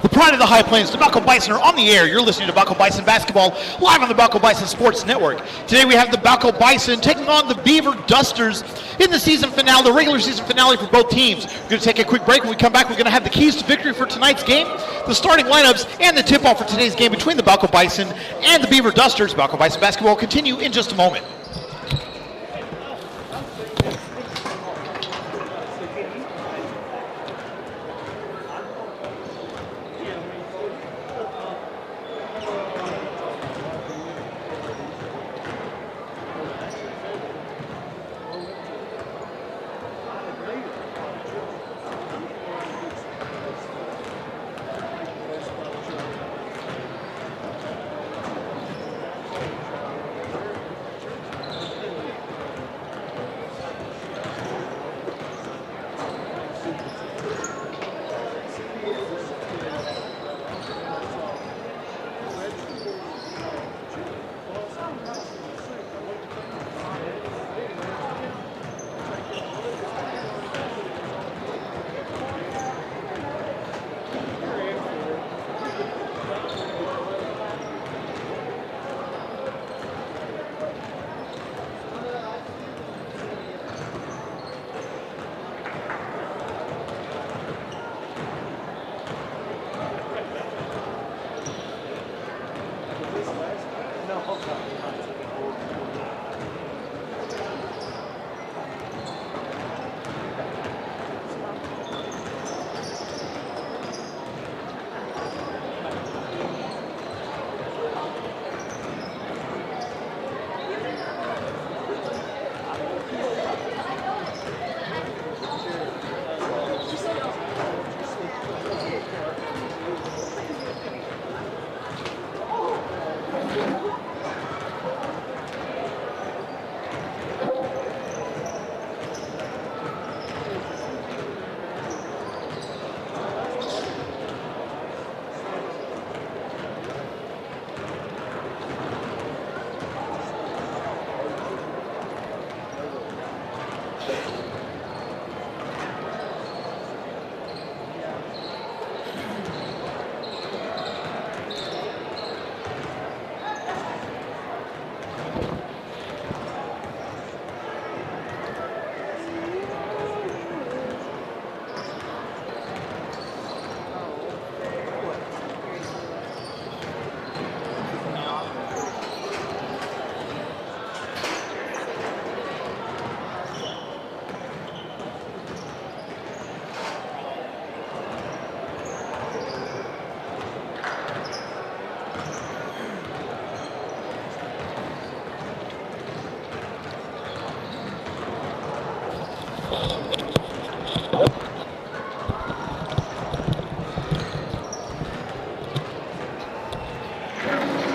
The pride of the High Plains, the Balko Bison are on the air. You're listening to Balko Bison Basketball live on the Balko Bison Sports Network. Today we have the Balko Bison taking on the Beaver Dusters in the season finale, the regular season finale for both teams. We're going to take a quick break. When we come back, we're going to have the keys to victory for tonight's game, the starting lineups, and the tip-off for today's game between the Balko Bison and the Beaver Dusters. Balko Bison Basketball will continue in just a moment.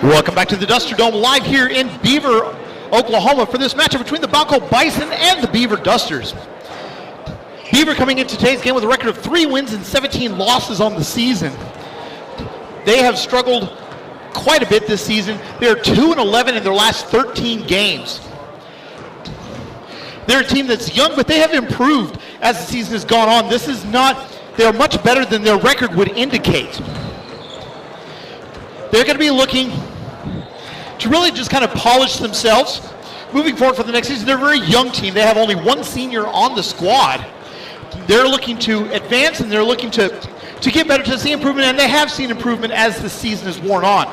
Welcome back to the Duster Dome, live here in Beaver, Oklahoma, for this matchup between the Balko Bison and the Beaver Dusters. Beaver coming into today's game with a record of 3 wins and 17 losses on the season. They have struggled quite a bit this season. They're 2-11 in their last 13 games. They're a team that's young, but they have improved as the season has gone on. This is not, they're much better than their record would indicate. They're going to be looking to really just kind of polish themselves moving forward for the next season. They're a very young team. They have only one senior on the squad. They're looking to advance, and they're looking to get better, to see improvement, and they have seen improvement as the season has worn on.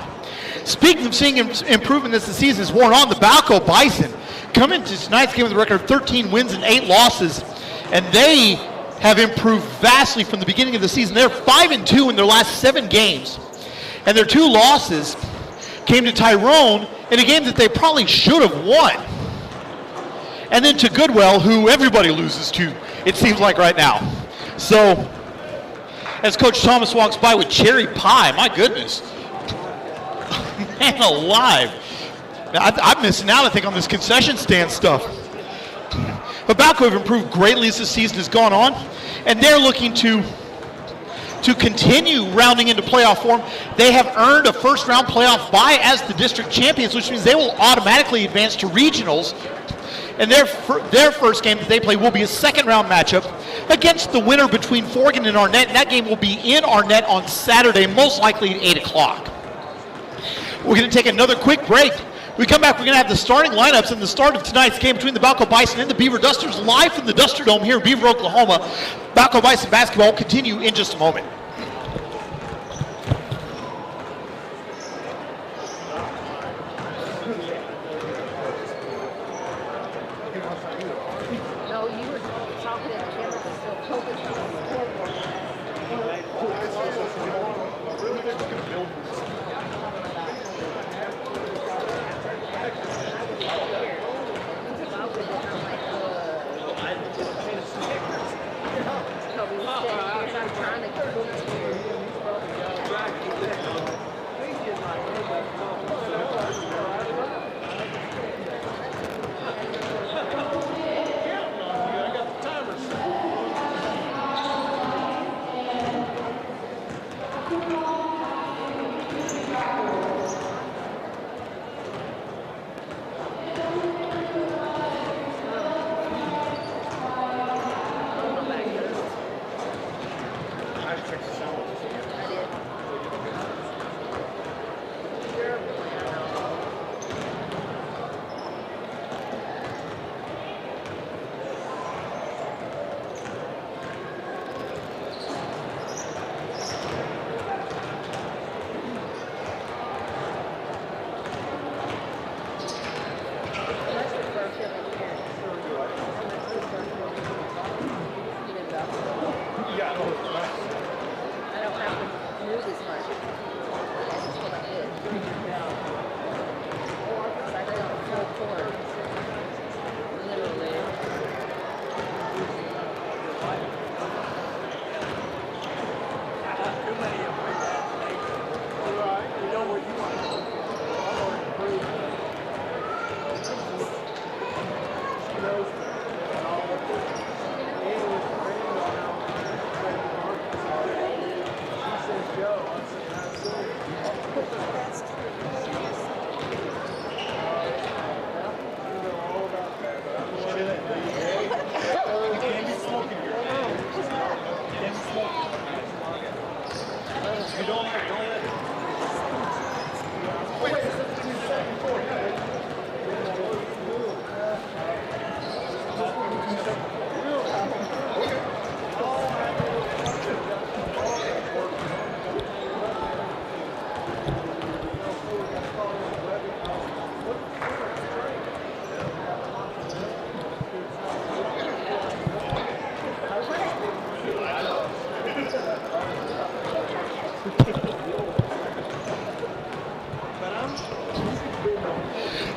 Speaking of seeing improvement as the season has worn on, the Balko Bison come into tonight's game with a record of 13 wins and 8 losses, and they have improved vastly from the beginning of the season. They're 5-2 in their last 7 games, and their 2 losses came to Tyrone in a game that they probably should have won, and then to Goodwell, who everybody loses to, it seems like right now. So, as Coach Thomas walks by with cherry pie, my goodness. Man alive. I'm missing out, I think, on this concession stand stuff. But Balko have improved greatly as the season has gone on, and they're looking to continue rounding into playoff form. They have earned a first-round playoff bye as the district champions, which means they will automatically advance to regionals And their first game that they play will be a second-round matchup against the winner between Forgan and Arnett. And that game will be in Arnett on Saturday, most likely at 8 o'clock. We're going to take another quick break. When we come back, we're going to have the starting lineups and the start of tonight's game between the Balko Bison and the Beaver Dusters live from the Duster Dome here in Beaver, Oklahoma. Balko Bison basketball will continue in just a moment.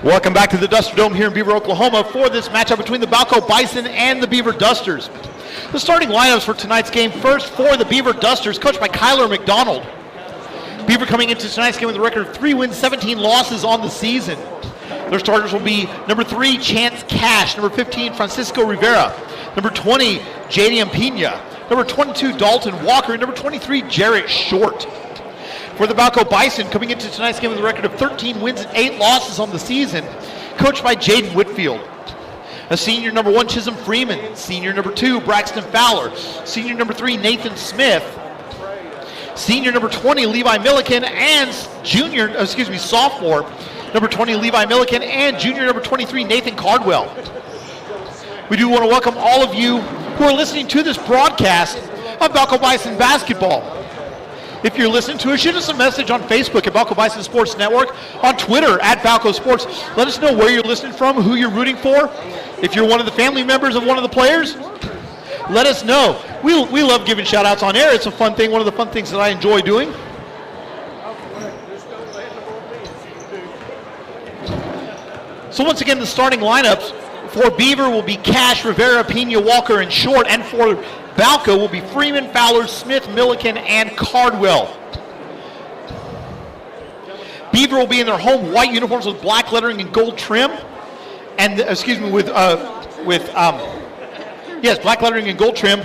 Welcome back to the Duster Dome here in Beaver, Oklahoma for this matchup between the Balko Bison and the Beaver Dusters. The starting lineups for tonight's game: first for the Beaver Dusters, coached by Kyler McDonald. Beaver coming into tonight's game with a record of 3 wins, 17 losses on the season. Their starters will be number 3, Chance Cash, number 15, Francisco Rivera, number 20, Jadian Pina, number 22, Dalton Walker, and number 23, Jarrett Short. For the Balko Bison, coming into tonight's game with a record of 13 wins and 8 losses on the season, coached by Jaden Whitfield. A senior number 1, Chisholm Freeman, senior number 2, Braxton Fowler, senior number 3, Nathan Smith, senior number 20, Levi Milliken, and sophomore number 20, Levi Milliken, and junior number 23, Nathan Cardwell. We do want to welcome all of you who are listening to this broadcast of Balko Bison basketball. If you're listening to us, shoot us a message on Facebook at Balko Bison Sports Network, on Twitter at Balko Sports. Let us know where you're listening from, who you're rooting for. If you're one of the family members of one of the players, let us know. We love giving shout-outs on air. It's a fun thing, one of the fun things that I enjoy doing. So once again, the starting lineups for Beaver will be Cash, Rivera, Pina, Walker, and Short, and for Balko will be Freeman, Fowler, Smith, Milliken, and Cardwell. Beaver will be in their home white uniforms with black lettering and gold trim, and black lettering and gold trim,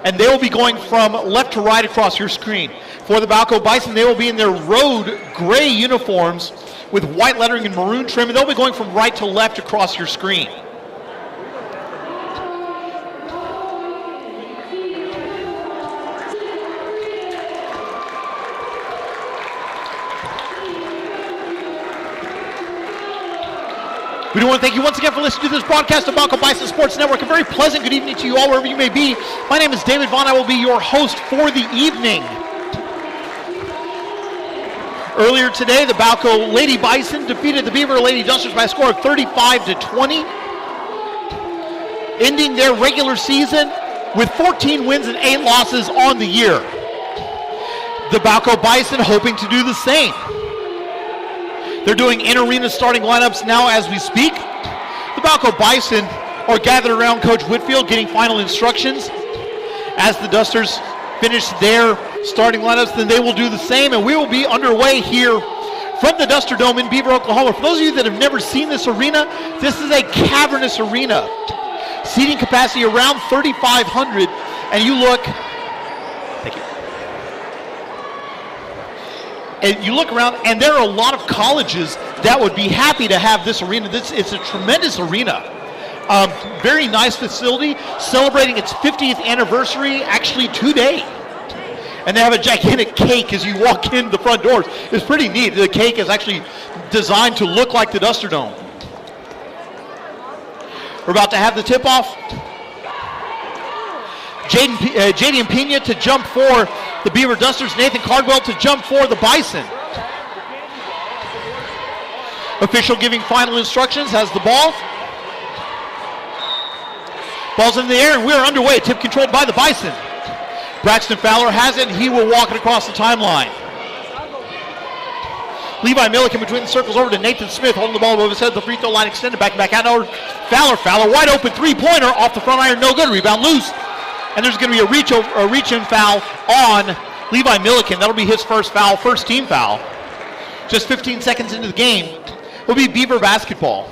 and they will be going from left to right across your screen. For the Balko Bison, they will be in their road gray uniforms with white lettering and maroon trim, and they'll be going from right to left across your screen. do want to thank you once again for listening to this broadcast of Balko Bison Sports Network. A very pleasant good evening to you all, wherever you may be. My name is David Vaughn. I will be your host for the evening. Earlier today, the Balko Lady Bison defeated the Beaver Lady Dusters by a score of 35-20, ending their regular season with 14 wins and 8 losses on the year. The Balko Bison hoping to do the same. They're doing in-arena starting lineups now as we speak. The Balko Bison are gathered around Coach Whitfield getting final instructions. As the Dusters finish their starting lineups, then they will do the same, and we will be underway here from the Duster Dome in Beaver, Oklahoma. For those of you that have never seen this arena, this is a cavernous arena. Seating capacity around 3,500, and you look, thank you. And you look around, and there are a lot of colleges that would be happy to have this arena. It's a tremendous arena. Very nice facility, celebrating its 50th anniversary actually today. And they have a gigantic cake as you walk in the front doors. It's pretty neat. The cake is actually designed to look like the Duster Dome. We're about to have the tip-off. Jaden Pena to jump for the Beaver Dusters. Nathan Cardwell to jump for the Bison. Official giving final instructions, has the ball. Ball's in the air, and we're underway. Tip controlled by the Bison. Braxton Fowler has it, and he will walk it across the timeline. Levi Milliken between the circles over to Nathan Smith, holding the ball above his head. The free throw line extended back out over Fowler wide open three-pointer off the front iron, no good. Rebound loose. And there's going to be a reach-in foul on Levi Milliken. That'll be his first foul, first team foul. Just 15 seconds into the game. Will be Beaver basketball.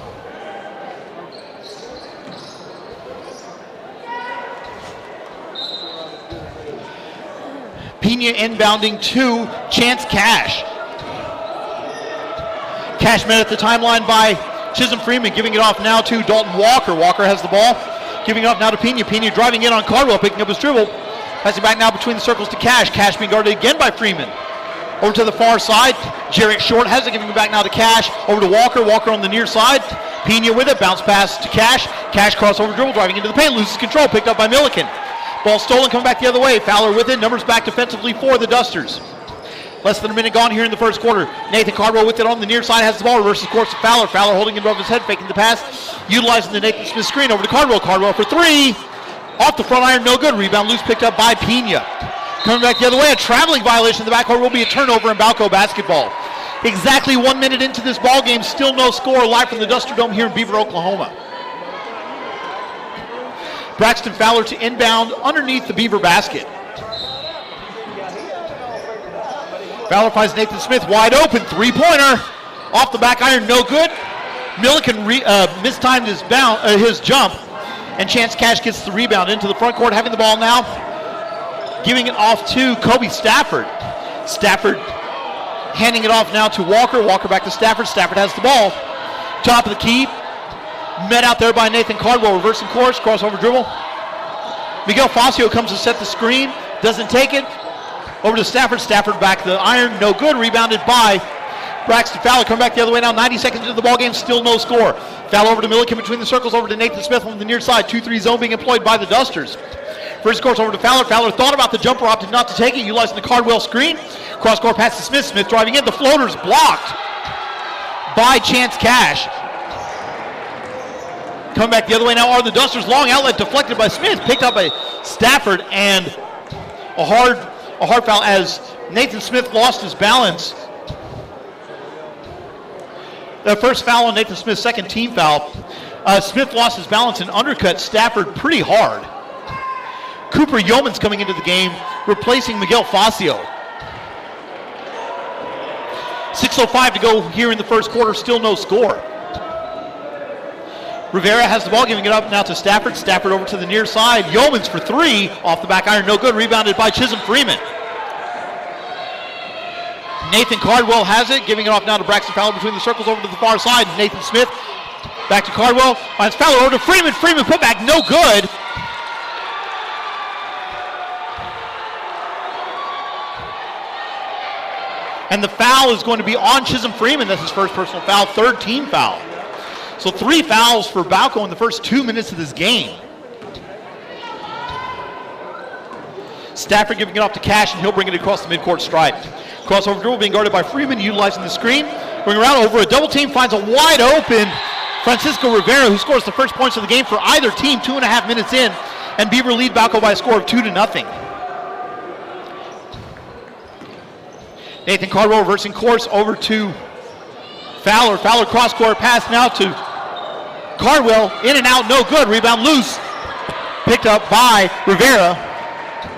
Pena inbounding to Chance Cash. Cash met at the timeline by Chisholm Freeman, giving it off now to Dalton Walker. Walker has the ball, giving it off now to Pena. Pena driving in on Cardwell, picking up his dribble. Passing back now between the circles to Cash. Cash being guarded again by Freeman. Over to the far side, Jarrett Short has it, giving it back now to Cash. Over to Walker, Walker on the near side. Pena with it, bounce pass to Cash. Cash crossover dribble, driving into the paint, loses control, picked up by Milliken. Ball stolen, coming back the other way. Fowler with it, numbers back defensively for the Dusters. Less than a minute gone here in the first quarter. Nathan Cardwell with it on the near side, has the ball, reverses course to Fowler. Fowler holding it above his head, faking the pass, utilizing the Nathan Smith screen over to Cardwell. Cardwell for three, off the front iron, no good. Rebound loose, picked up by Pena. Coming back the other way, a traveling violation in the backcourt, will be a turnover in Balko basketball. Exactly 1 minute into this ball game, still no score, live from the Duster Dome here in Beaver, Oklahoma. Braxton Fowler to inbound underneath the Beaver basket. Fowler finds Nathan Smith wide open, three-pointer, off the back iron, no good. Milliken mistimed his jump, and Chance Cash gets the rebound into the front court, having the ball now, giving it off to Kobe Stafford. Stafford handing it off now to Walker. Walker back to Stafford. Stafford has the ball. Top of the key, met out there by Nathan Cardwell, reversing course, crossover dribble. Miguel Facio comes to set the screen, doesn't take it. Over to Stafford. Stafford back to the iron, no good. Rebounded by Braxton Fowler. Coming back the other way now, 90 seconds into the ball game, still no score. Foul over to Milliken between the circles, over to Nathan Smith on the near side. 2-3 zone being employed by the Dusters. First course over to Fowler. Fowler thought about the jumper, opted not to take it, utilizing the Cardwell screen. Cross-court pass to Smith. Smith driving in. The floater's blocked by Chance Cash. Coming back the other way now are the Dusters. Long outlet deflected by Smith, picked up by Stafford, and a hard foul as Nathan Smith lost his balance. The first foul on Nathan Smith's second team foul. Smith lost his balance and undercut Stafford pretty hard. Cooper Yeoman's coming into the game, replacing Miguel Facio. 6:05 to go here in the first quarter, still no score. Rivera has the ball, giving it up now to Stafford. Stafford over to the near side. Yeomans for three, off the back iron, no good. Rebounded by Chisholm Freeman. Nathan Cardwell has it, giving it off now to Braxton Fowler between the circles, over to the far side. Nathan Smith back to Cardwell, finds Fowler over to Freeman. Freeman put back, no good. And the foul is going to be on Chisholm Freeman. That's his first personal foul, third team foul. So 3 fouls for Balko in the first 2 minutes of this game. Stafford giving it off to Cash, and he'll bring it across the midcourt stripe. Crossover dribble being guarded by Freeman, utilizing the screen. Going around over a double team, finds a wide open Francisco Rivera, who scores the first points of the game for either team 2.5 minutes in. And Beaver lead Balko by a score of 2-0. Nathan Cardwell reversing course over to Fowler. Fowler cross-court pass now to Cardwell. In and out, no good. Rebound loose. Picked up by Rivera.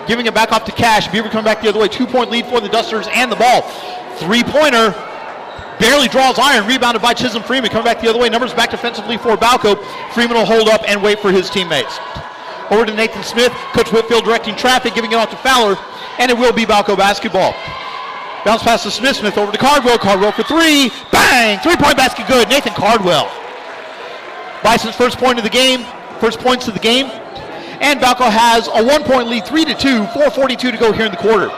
Giving it back off to Cash. Beaver coming back the other way. 2-point lead for the Dusters and the ball. Three-pointer. Barely draws iron. Rebounded by Chisholm Freeman. Coming back the other way. Numbers back defensively for Balko. Freeman will hold up and wait for his teammates. Over to Nathan Smith. Coach Whitfield directing traffic. Giving it off to Fowler. And it will be Balko basketball. Bounce pass to Smith. Smith over to Cardwell. Cardwell for three. Bang! 3-point basket good. Nathan Cardwell. Bison's first point of the game. First points of the game. And Balko has a 1-point lead, 3-2, 4:42 to go here in the quarter.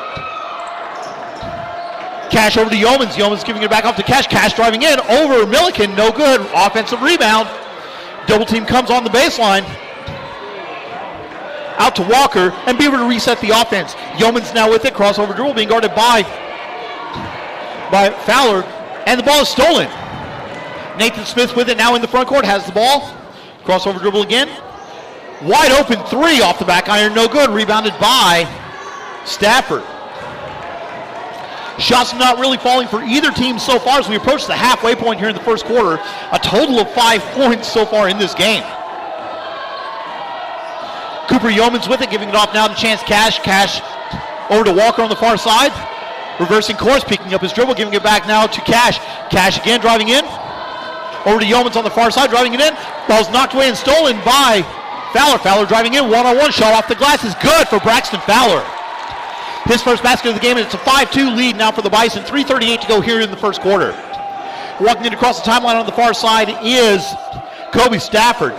Cash over to Yeomans. Yeomans giving it back off to Cash. Cash driving in over Milliken. No good. Offensive rebound. Double team comes on the baseline. Out to Walker. And Beaver to reset the offense. Yeomans now with it. Crossover dribble being guarded by Fowler. And the ball is stolen. Nathan Smith with it now in the front court. Has the ball. Crossover dribble again. Wide open three off the back iron, no good. Rebounded by Stafford. Shots not really falling for either team so far as we approach the halfway point here in the first quarter. A total of 5 points so far in this game. Cooper Yeomans with it, giving it off now to Chance Cash. Cash over to Walker on the far side. Reversing course, picking up his dribble, giving it back now to Cash. Cash again driving in. Over to Yeomans on the far side, driving it in. Ball's knocked away and stolen by Fowler. Fowler driving in, one-on-one shot off the glass is good for Braxton Fowler. His first basket of the game, and it's a 5-2 lead now for the Bison. 3:38 to go here in the first quarter. Walking in across the timeline on the far side is Kobe Stafford.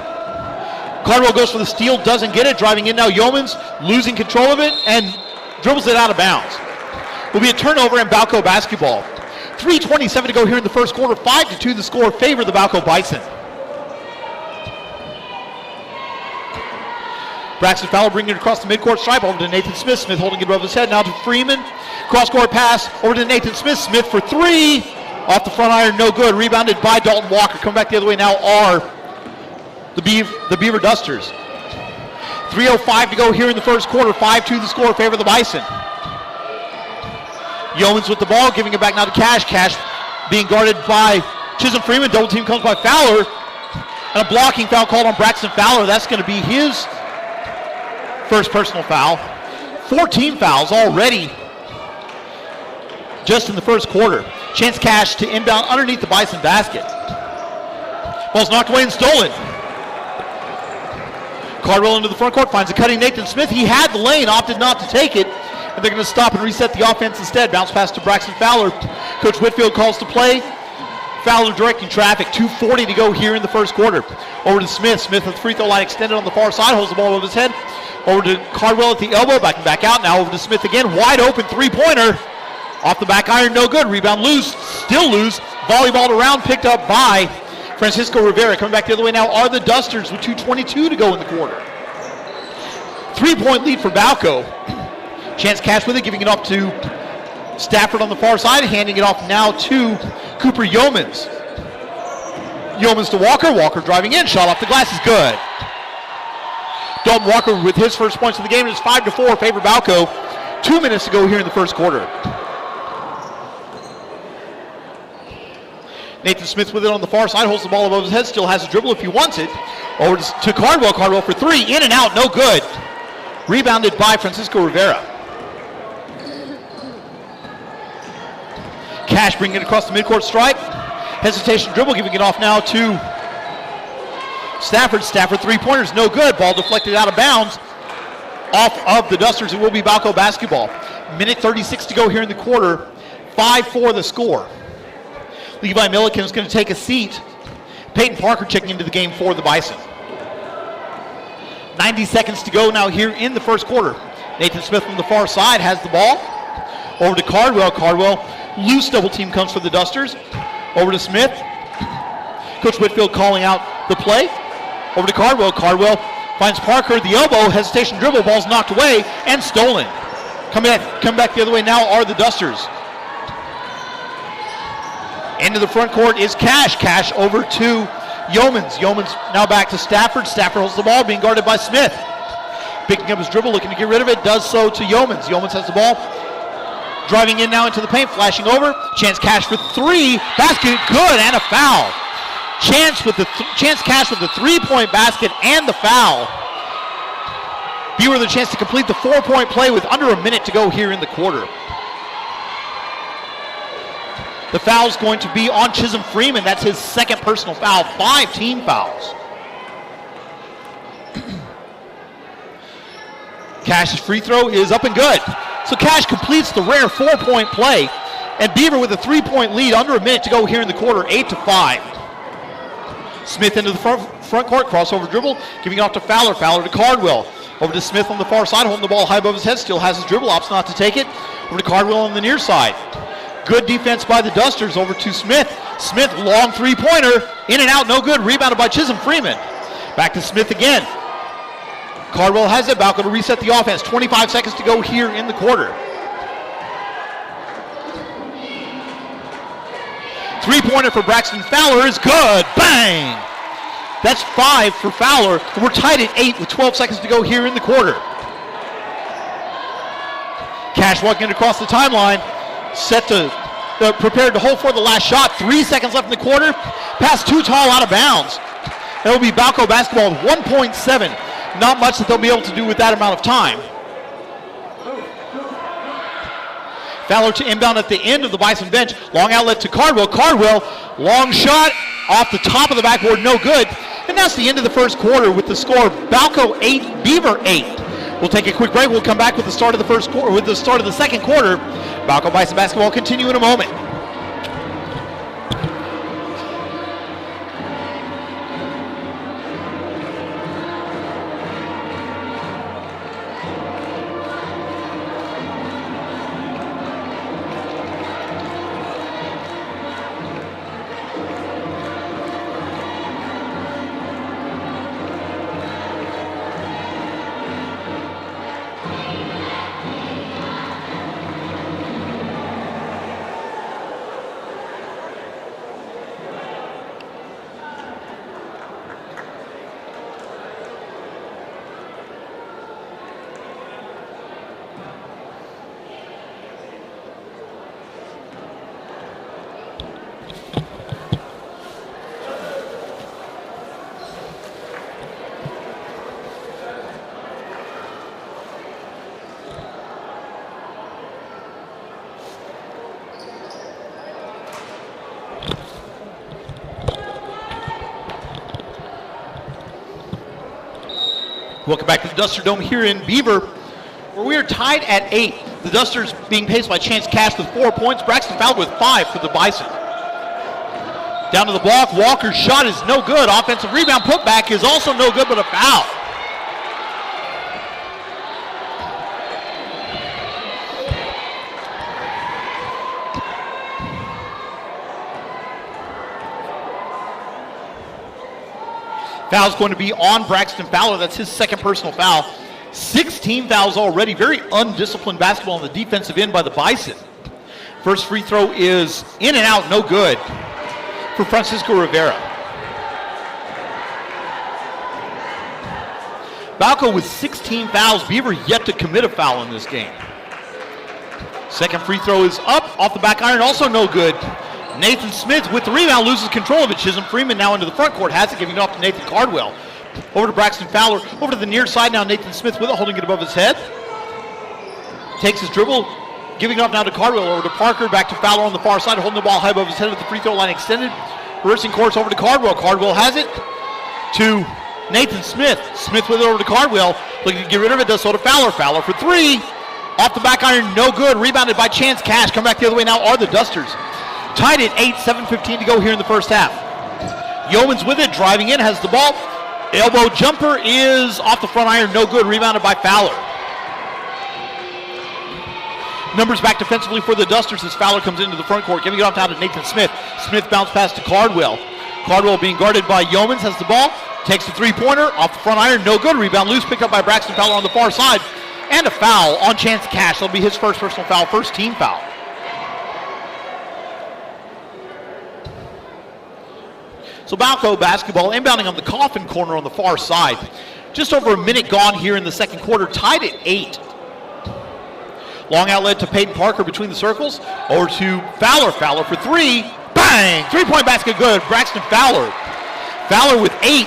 Cardwell goes for the steal, doesn't get it. Driving in now Yeomans, losing control of it, and dribbles it out of bounds. Will be a turnover and Balko basketball. 3:27 to go here in the first quarter. 5-2 the score, favor the Balko Bison. Braxton Fowler bringing it across the midcourt stripe over to Nathan Smith. Smith holding it above his head now to Freeman. Cross-court pass over to Nathan Smith. Smith for three. Off the front iron, no good. Rebounded by Dalton Walker. Coming back the other way now are the Beaver Dusters. 3:05 to go here in the first quarter. 5-2 the score, favor the Bison. Yeomans with the ball, giving it back now to Cash. Cash being guarded by Chisholm Freeman. Double team comes by Fowler. And a blocking foul called on Braxton Fowler. That's going to be his first personal foul. 14 fouls already just in the first quarter. Chance Cash to inbound underneath the Bison basket. Ball's knocked away and stolen. Cardwell into the front court, finds a cutting Nathan Smith. He had the lane, opted not to take it. And they're going to stop and reset the offense instead. Bounce pass to Braxton Fowler. Coach Whitfield calls to play. Fowler directing traffic. 2:40 to go here in the first quarter. Over to Smith. Smith with the free throw line extended on the far side. Holds the ball over his head. Over to Cardwell at the elbow. Back out. Now over to Smith again. Wide open three-pointer. Off the back iron. No good. Rebound loose. Still loose. Volleyballed around. Picked up by Francisco Rivera. Coming back the other way now are the Dusters with 2:22 to go in the quarter. 3-point lead for Balko. Chance Cash with it, giving it off to Stafford on the far side, handing it off now to Cooper Yeomans. Yeomans to Walker. Walker driving in. Shot off the glass is good. Dalton Walker with his first points of the game. It's 5-4, favor Balko. 2 minutes to go here in the first quarter. Nathan Smith with it on the far side, holds the ball above his head, still has a dribble if he wants it. Over to Cardwell. Cardwell for three. In and out, no good. Rebounded by Francisco Rivera. Cash bringing it across the midcourt stripe. Hesitation dribble, giving it off now to Stafford. Stafford three-pointers, no good. Ball deflected out of bounds. Off of the Dusters, it will be Balko basketball. Minute 36 to go here in the quarter. 5-4 the score. Levi Milliken is going to take a seat. Peyton Parker checking into the game for the Bison. 90 seconds to go now here in the first quarter. Nathan Smith from the far side has the ball. Over to Cardwell. Cardwell, loose double team comes for the Dusters. Over to Smith. Coach Whitfield calling out the play. Over to Cardwell. Cardwell finds Parker. The elbow, hesitation dribble. Ball's knocked away and stolen. Come back the other way now are the Dusters. Into the front court is Cash. Cash over to Yeomans. Yeomans now back to Stafford. Stafford holds the ball, being guarded by Smith. Picking up his dribble, looking to get rid of it, does so to Yeomans. Yeomans has the ball. Driving in now into the paint, flashing over. Chance Cash for three. Basket, good, and a foul. Chance Cash with the three-point basket and the foul. Beaver with a chance to complete the 4-point play with under a minute to go here in the quarter. The foul's going to be on Chisholm Freeman. That's his second personal foul, 5 team fouls. Cash's free throw is up and good. So Cash completes the rare 4-point play, and Beaver with a 3-point lead, under a minute to go here in the quarter, 8-5. Smith into the front court, crossover dribble, giving it off to Fowler. Fowler to Cardwell. Over to Smith on the far side, holding the ball high above his head, still has his dribble, opts not to take it. Over to Cardwell on the near side. Good defense by the Dusters, over to Smith. Smith, long three-pointer, in and out, no good, rebounded by Chisholm Freeman. Back to Smith again. Cardwell has it, Balko to reset the offense. 25 seconds to go here in the quarter. Three-pointer for Braxton Fowler is good, bang! That's 5 for Fowler, and we're tied at 8 with 12 seconds to go here in the quarter. Cash walking across the timeline, prepared to hold for the last shot. 3 seconds left in the quarter. Pass too tall, out of bounds. That will be Balko basketball with 1.7. Not much that they'll be able to do with that amount of time. Fowler to inbound at the end of the Bison bench. Long outlet to Cardwell. Cardwell, long shot off the top of the backboard, no good. And that's the end of the first quarter with the score Balko 8, Beaver 8. We'll take a quick break. We'll come back with the start of the first quarter, with the start of the second quarter. Balko Bison basketball continue in a moment. Welcome back to the Duster Dome here in Beaver, where we are tied at 8. The Dusters being paced by Chance Cash with 4 points. Braxton Fowler with 5 for the Bison. Down to the block. Walker's shot is no good. Offensive rebound putback is also no good, but a foul. Foul's going to be on Braxton Fowler. That's his second personal foul. 16 fouls already. Very undisciplined basketball on the defensive end by the Bison. First free throw is in and out, no good for Francisco Rivera. Balko with 16 fouls. Beaver yet to commit a foul in this game. Second free throw is up, off the back iron, also no good. Nathan Smith with the rebound loses control of it. Chisholm Freeman now into the front court, has it, giving it off to Nathan Cardwell. Over to Braxton Fowler, over to the near side now. Nathan Smith with it, holding it above his head. Takes his dribble, giving it off now to Cardwell. Over to Parker, back to Fowler on the far side, holding the ball high above his head with the free throw line extended. Reversing course over to Cardwell. Cardwell has it to Nathan Smith. Smith with it over to Cardwell, looking to get rid of it, does so to Fowler. Fowler for three. Off the back iron, no good. Rebounded by Chance Cash. Come back the other way now are the Dusters. Tied at 8, 7:15 to go here in the first half. Yeomans with it, driving in, has the ball. Elbow jumper is off the front iron, no good. Rebounded by Fowler. Numbers back defensively for the Dusters as Fowler comes into the front court, giving it off now to Nathan Smith. Smith bounce pass to Cardwell. Cardwell being guarded by Yeomans, has the ball, takes the three-pointer, off the front iron, no good. Rebound loose, picked up by Braxton Fowler on the far side. And a foul on Chance Cash. That'll be his first personal foul, first team foul. So Balko basketball inbounding on the Coffin corner on the far side. Just over a minute gone here in the second quarter, tied at 8. Long outlet to Peyton Parker between the circles. Over to Fowler. Fowler for three. Bang! Three-point basket good. Braxton Fowler. Fowler with 8.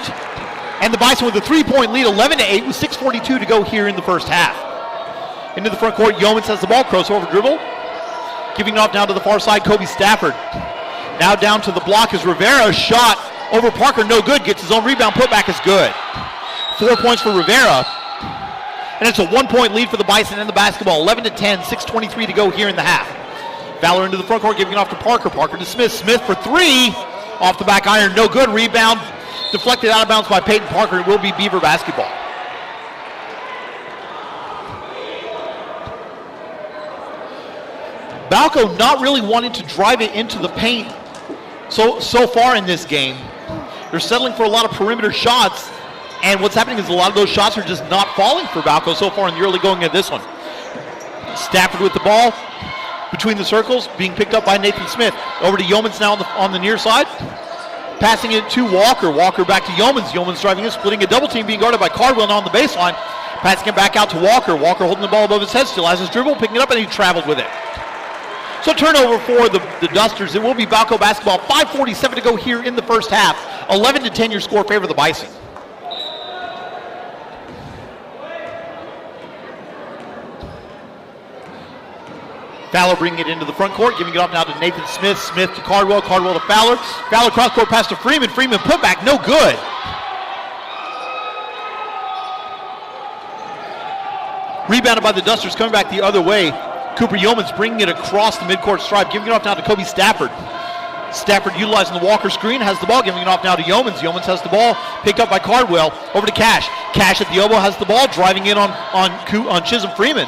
And the Bison with a three-point lead, 11-8, with 6:42 to go here in the first half. Into the front court, Yeomans has the ball, crossover dribble. Giving it off now to the far side, Kobe Stafford. Now down to the block is Rivera. Shot over Parker, no good. Gets his own rebound, putback is good. 4 points for Rivera. And it's a 1-point lead for the Bison and the basketball. 11-10, 6:23 to go here in the half. Fowler into the front court, giving it off to Parker. Parker to Smith. Smith for three. Off the back iron, no good. Rebound deflected out of bounds by Peyton Parker. It will be Beaver basketball. Balko not really wanting to drive it into the paint so far in this game. They're settling for a lot of perimeter shots, and what's happening is a lot of those shots are just not falling for Balko so far in the early going of this one. Stafford with the ball between the circles, being picked up by Nathan Smith. Over to Yeomans now on the near side. Passing it to Walker. Walker back to Yeomans. Yeomans driving in, splitting a double team, being guarded by Cardwell now on the baseline. Passing it back out to Walker. Walker holding the ball above his head, still has his dribble, picking it up, and he traveled with it. So turnover for the Dusters. It will be Balko basketball. 5:47 to go here in the first half. 11-10 your score favor the Bison. Fowler bringing it into the front court, giving it off now to Nathan Smith. Smith to Cardwell. Cardwell to Fowler. Fowler cross court pass to Freeman. Freeman put back, no good. Rebounded by the Dusters, coming back the other way. Cooper Yeomans bringing it across the midcourt stripe, giving it off now to Kobe Stafford. Stafford utilizing the Walker screen, has the ball, giving it off now to Yeomans. Yeomans has the ball, picked up by Cardwell. Over to Cash. Cash at the elbow has the ball, driving in on Chisholm Freeman.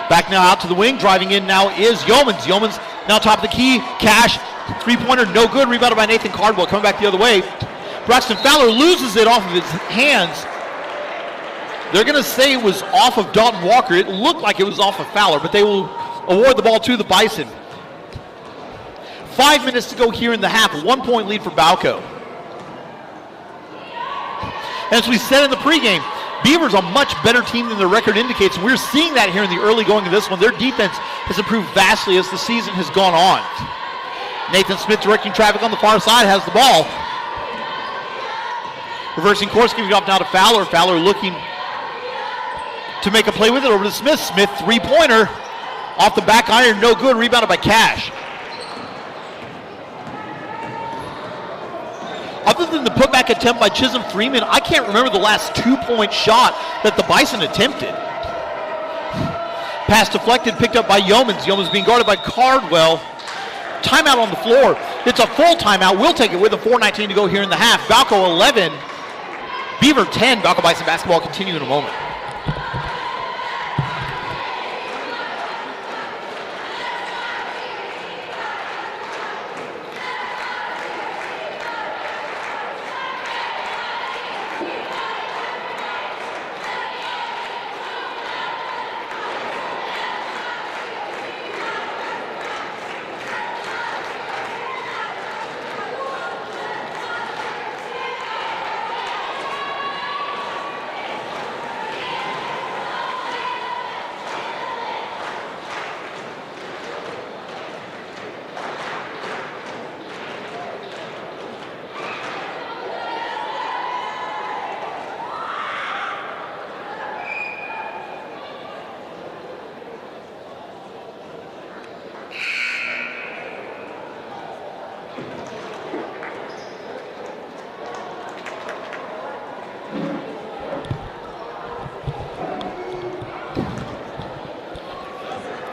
Back now out to the wing, driving in now is Yeomans. Yeomans now top of the key. Cash, three-pointer, no good. Rebounded by Nathan Cardwell, coming back the other way. Braxton Fowler loses it off of his hands. They're going to say it was off of Dalton Walker. It looked like it was off of Fowler, but they will award the ball to the Bison. 5 minutes to go here in the half. A 1-point lead for Balko. As we said in the pregame, Beaver's a much better team than their record indicates. We're seeing that here in the early going of this one. Their defense has improved vastly as the season has gone on. Nathan Smith directing traffic on the far side, has the ball. Reversing course, giving it off now to Fowler. Fowler looking to make a play with it, over to Smith. Smith, three-pointer, off the back iron, no good. Rebounded by Cash. Other than the putback attempt by Chisholm Freeman, I can't remember the last 2-point shot that the Bison attempted. Pass deflected, picked up by Yeomans. Yeomans being guarded by Cardwell. Timeout on the floor. It's a full timeout. We'll take it with a 4:19 to go here in the half. Balko 11, Beaver 10. Balko Bison basketball continue in a moment.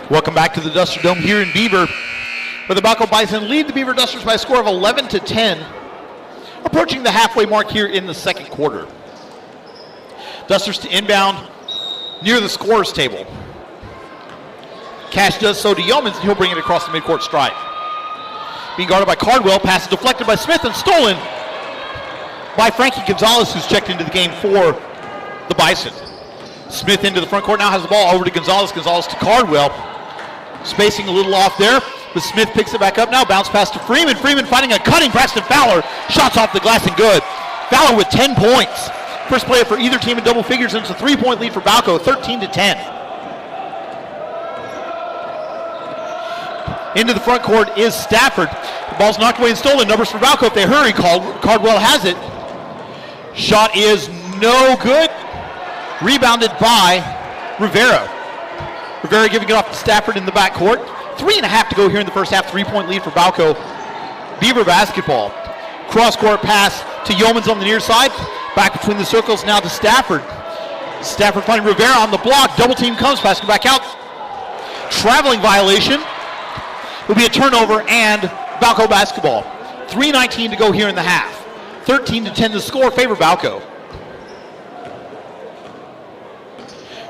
Welcome back to the Duster Dome here in Beaver, where the Balko Bison lead the Beaver Dusters by a score of 11-10, approaching the halfway mark here in the second quarter. Dusters to inbound near the scorer's table. Cash does so to Yeomans, and he'll bring it across the midcourt stripe. Being guarded by Cardwell, pass is deflected by Smith and stolen by Frankie Gonzalez, who's checked into the game for the Bison. Smith into the front court, now has the ball over to Gonzalez. Gonzalez to Cardwell. Spacing a little off there, but Smith picks it back up now. Bounce pass to Freeman. Freeman finding a cutting Braxton Fowler. Shots off the glass and good. Fowler with 10 points. First player for either team in double figures, and it's a 3-point lead for Balko, 13-10. Into the front court is Stafford. The ball's knocked away and stolen. Numbers for Balko if they hurry. Cardwell has it. Shot is no good. Rebounded by Rivera. Rivera giving it off to Stafford in the backcourt. 3.5 to go here in the first half. 3-point lead for Balko. Beaver basketball. Cross-court pass to Yeomans on the near side. Back between the circles now to Stafford. Stafford finding Rivera on the block. Double team comes, passing back out. Traveling violation. Will be a turnover and Balko basketball. 3:19 to go here in the half. 13-10 the score, favor Balko.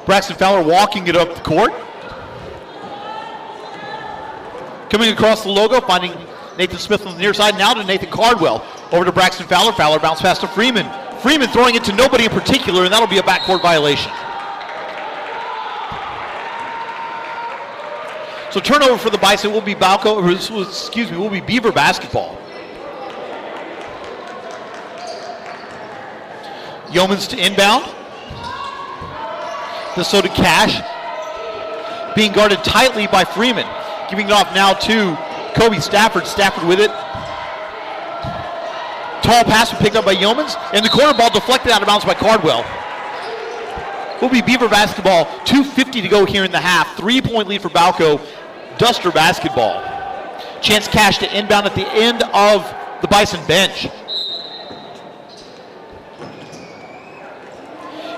Braxton Fowler walking it up the court. Coming across the logo, finding Nathan Smith on the near side, now to Nathan Cardwell. Over to Braxton Fowler. Fowler bounce pass to Freeman. Freeman throwing it to nobody in particular, and that'll be a backcourt violation. So turnover for the Bison will be will be Beaver basketball. Yeomans to inbound. So to Cash. Being guarded tightly by Freeman. Giving it off now to Kobe Stafford. Stafford with it. Tall pass picked up by Yeomans. And the corner ball deflected out of bounds by Cardwell. Will be Beaver basketball. 2:50 to go here in the half. 3-point lead for Balko. Duster basketball. Chance Cash to inbound at the end of the Bison bench.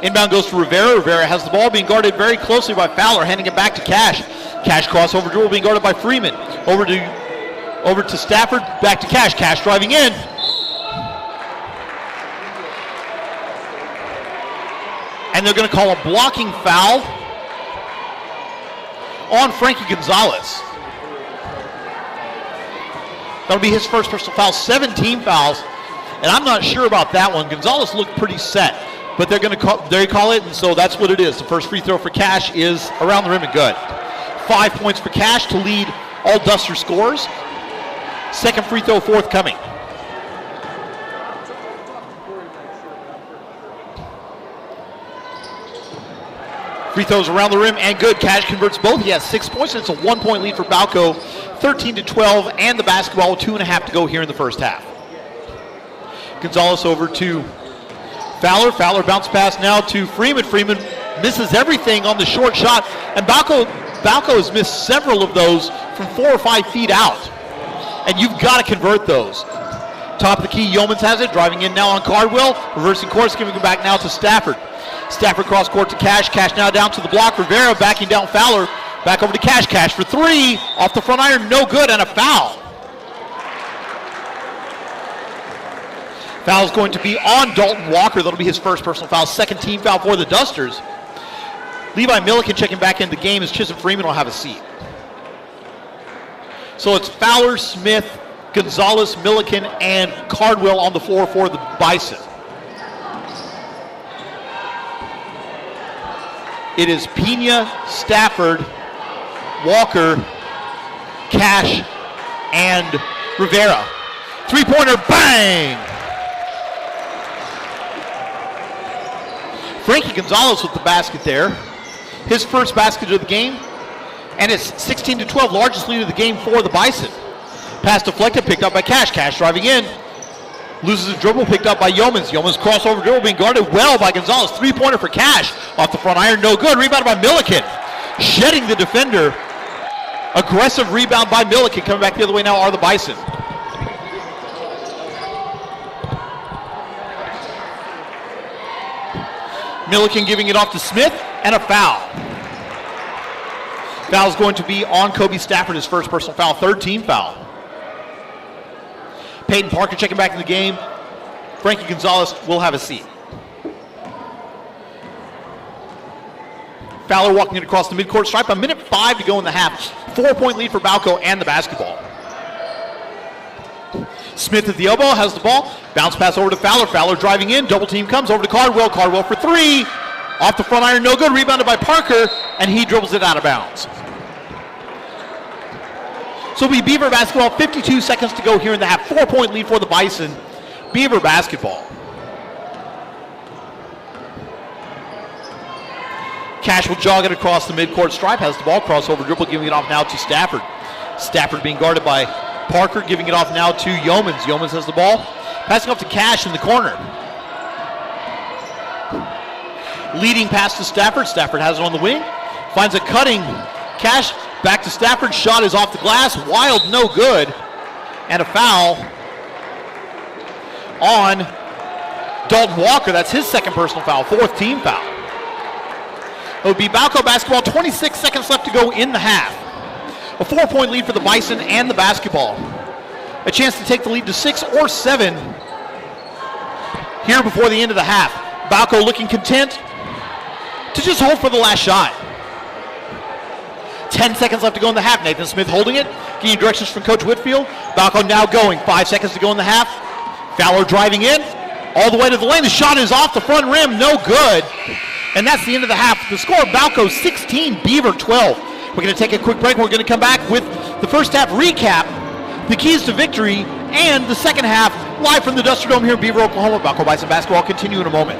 Inbound goes to Rivera. Rivera has the ball, being guarded very closely by Fowler, handing it back to Cash. Cash crossover dribble being guarded by Freeman. Over to Stafford, back to Cash. Cash driving in. And they're going to call a blocking foul on Frankie Gonzalez. That'll be his first personal foul, 17 fouls. And I'm not sure about that one. Gonzalez looked pretty set, but they're going to call it, and so that's what it is. The first free throw for Cash is around the rim and good. 5 points for Cash to lead all Duster scores. Second free throw forthcoming. Free throws around the rim and good. Cash converts both. He has 6 points, and it's a 1-point lead for Balko. 13-12, and the basketball with 2.5 to go here in the first half. Gonzalez over to Fowler. Fowler bounce pass now to Freeman. Freeman misses everything on the short shot, and Balko has missed several of those from 4 or 5 feet out. And you've got to convert those. Top of the key, Yeomans has it, driving in now on Cardwell. Reversing course, giving it back now to Stafford. Stafford cross court to Cash. Cash now down to the block. Rivera backing down Fowler. Back over to Cash. Cash for 3. Off the front iron, no good, and a foul. Foul is going to be on Dalton Walker. That'll be his first personal foul. Second team foul for the Dusters. Levi Milliken checking back into the game as Chisholm Freeman will have a seat. So it's Fowler, Smith, Gonzalez, Milliken, and Cardwell on the floor for the Bison. It is Pena, Stafford, Walker, Cash, and Rivera. Three-pointer, bang! Frankie Gonzalez with the basket there. His first basket of the game, and it's 16-12, largest lead of the game for the Bison. Pass deflected, picked up by Cash. Cash driving in. Loses the dribble, picked up by Yeomans. Yeomans crossover dribble being guarded well by Gonzalez. Three-pointer for Cash. Off the front iron, no good. Rebounded by Milliken. Shedding the defender. Aggressive rebound by Milliken. Coming back the other way now are the Bison. Milliken giving it off to Smith, and a foul. Foul's going to be on Kobe Stafford, his first personal foul, third team foul. Peyton Parker checking back in the game. Frankie Gonzalez will have a seat. Fowler walking it across the midcourt stripe. 1:05 to go in the half. 4-point lead for Balko and the basketball. Smith at the elbow, has the ball. Bounce pass over to Fowler. Fowler driving in. Double team comes over to Cardwell. Cardwell for three. Off the front iron, no good. Rebounded by Parker, and he dribbles it out of bounds. So it'll be Beaver basketball. 52 seconds to go here in the half. 4-point lead for the Bison. Beaver basketball. Cash will jog it across the midcourt stripe. Has the ball. Crossover dribble, giving it off now to Stafford. Stafford being guarded by Parker, giving it off now to Yeomans. Yeomans has the ball. Passing off to Cash in the corner. Leading pass to Stafford. Stafford has it on the wing. Finds a cutting Cash. Back to Stafford. Shot is off the glass. Wild, no good. And a foul on Dalton Walker. That's his second personal foul. Fourth team foul. It would be Balko basketball. 26 seconds left to go in the half. A 4-point lead for the Bison and the basketball. A chance to take the lead to 6 or 7 here before the end of the half. Balko looking content to just hold for the last shot. 10 seconds left to go in the half. Nathan Smith holding it, getting directions from Coach Whitfield. Balko now going. 5 seconds to go in the half. Fowler driving in, all the way to the lane. The shot is off the front rim, no good. And that's the end of the half. The score, Balko 16, Beaver 12. We're going to take a quick break. We're going to come back with the first half recap, the keys to victory, and the second half live from the Duster Dome here in Beaver, Oklahoma. Balko Bison basketball continue in a moment.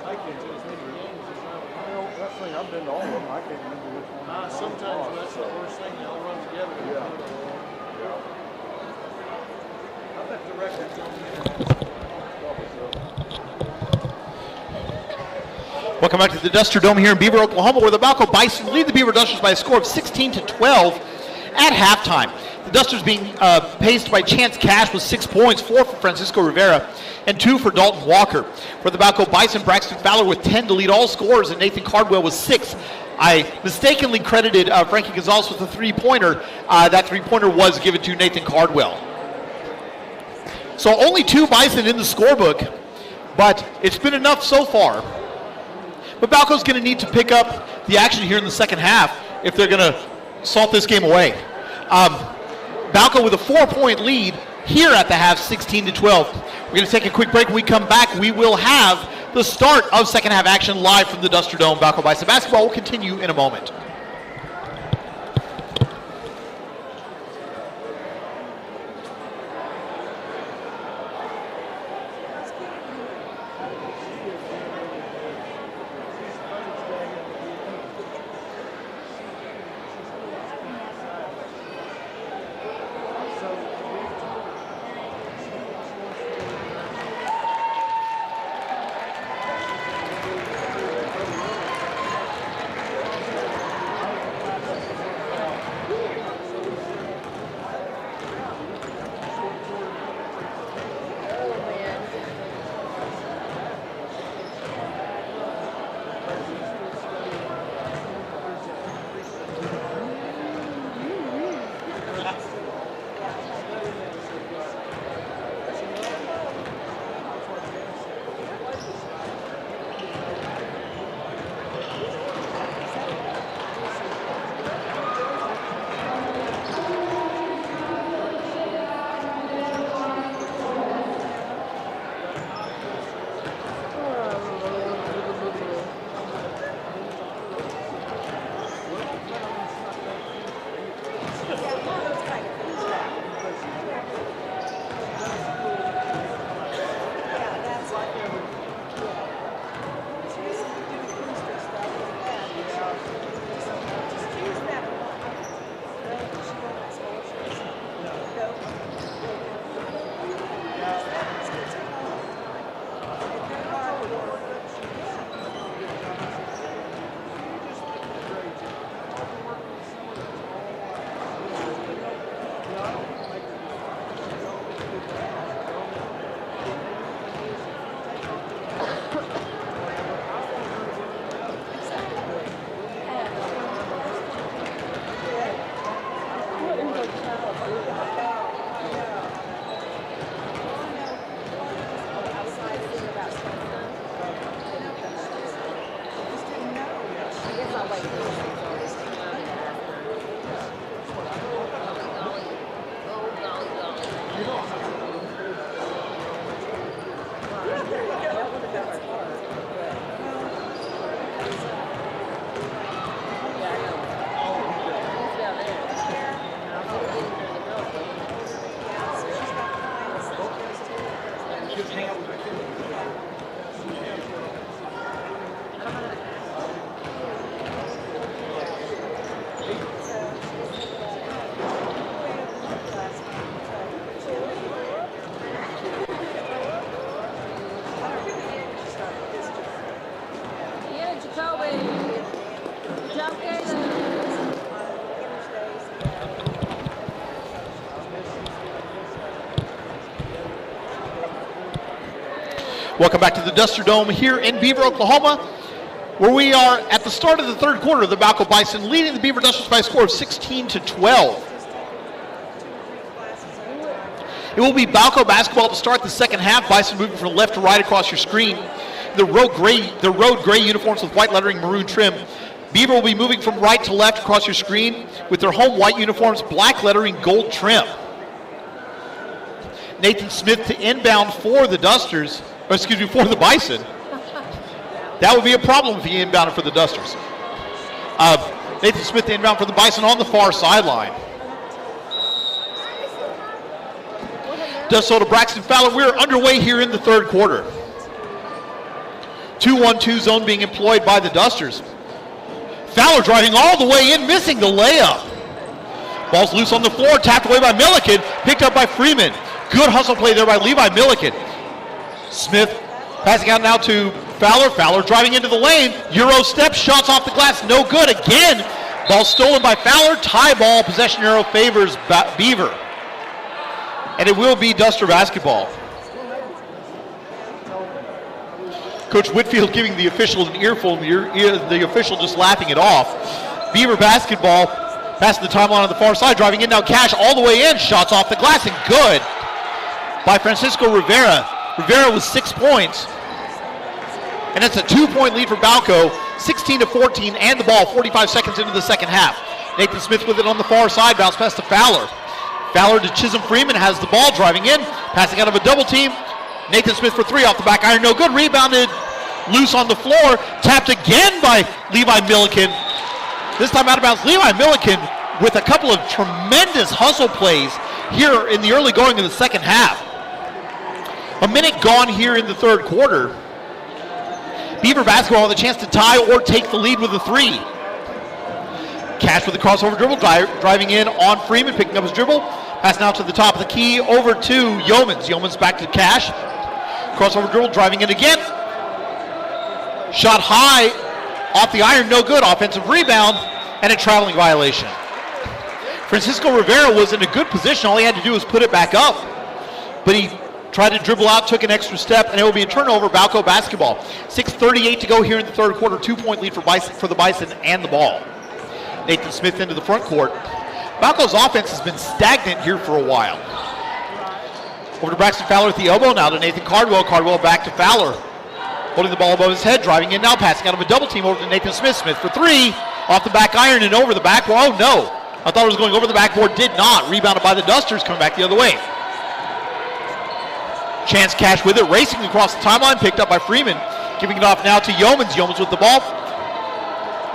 I can't sometimes that's the first thing they'll run together. I bet the record's on Welcome back to the Duster Dome here in Beaver, Oklahoma, where the Balko Bison lead the Beaver Dusters by a score of 16-12 at halftime. The Dusters being paced by Chance Cash with 6 points, 4 for Francisco Rivera, and 2 for Dalton Walker. For the Balko Bison, Braxton Fowler with 10 to lead all scorers, and Nathan Cardwell with 6. I mistakenly credited Frankie Gonzalez with a three-pointer. That three-pointer was given to Nathan Cardwell. So only 2 Bison in the scorebook, but it's been enough so far. But Balko's going to need to pick up the action here in the second half if they're going to salt this game away. Balko with a 4-point lead here at the half, 16-12. We're going to take a quick break. When we come back, we will have the start of second half action live from the Duster Dome. Balko Bison basketball will continue in a moment. Welcome back to the Duster Dome here in Beaver, Oklahoma, where we are at the start of the third quarter. The Balko Bison leading the Beaver Dusters by a score of 16-12. It will be Balko basketball to start the second half. Bison moving from left to right across your screen. The road gray uniforms with white lettering, maroon trim. Beaver will be moving from right to left across your screen with their home white uniforms, black lettering, gold trim. Nathan Smith to inbound for the Dusters. For the Bison. That would be a problem if he inbounded for the Dusters. Nathan Smith to inbound for the Bison on the far sideline. So to Braxton Fowler. We're underway here in the third quarter. 2-1-2 zone being employed by the Dusters. Fowler driving all the way in, missing the layup. Ball's loose on the floor, tapped away by Milliken, picked up by Freeman. Good hustle play there by Levi Milliken. Smith passing out now to Fowler. Fowler driving into the lane. Euro step, shots off the glass, no good again. Ball stolen by Fowler. Tie ball, possession arrow favors Beaver. And it will be Duster basketball. Coach Whitfield giving the official an earful, and the official just laughing it off. Beaver basketball, passing the timeline on the far side, driving in now Cash all the way in, shots off the glass and good by Francisco Rivera. Rivera with 6 points. And it's a 2-point lead for Balko, 16-14, and the ball 45 seconds into the second half. Nathan Smith with it on the far side, bounce pass to Fowler. Fowler to Chisholm Freeman, has the ball, driving in, passing out of a double team. Nathan Smith for three, off the back iron, no good. Rebounded loose on the floor, tapped again by Levi Milliken. This time out of bounds. Levi Milliken with a couple of tremendous hustle plays here in the early going of the second half. A minute gone here in the third quarter. Beaver basketball with a chance to tie or take the lead with a three. Cash with the crossover dribble, driving in on Freeman, picking up his dribble. Pass now to the top of the key, over to Yeomans. Yeomans back to Cash. Crossover dribble, driving in again. Shot high, off the iron, no good. Offensive rebound, and a traveling violation. Francisco Rivera was in a good position. All he had to do was put it back up. But he tried to dribble out, took an extra step, and it will be a turnover, Balko basketball. 6:38 to go here in the third quarter. 2-point lead for the Bison and the ball. Nathan Smith into the front court. Balko's offense has been stagnant here for a while. Over to Braxton Fowler at the elbow, now to Nathan Cardwell. Cardwell back to Fowler. Holding the ball above his head, driving in now, passing out of a double team over to Nathan Smith. Smith for three, off the back iron and over the backboard. Oh no, I thought it was going over the backboard, did not. Rebounded by the Dusters, coming back the other way. Chance Cash with it, racing across the timeline, picked up by Freeman. Giving it off now to Yeomans. Yeomans with the ball.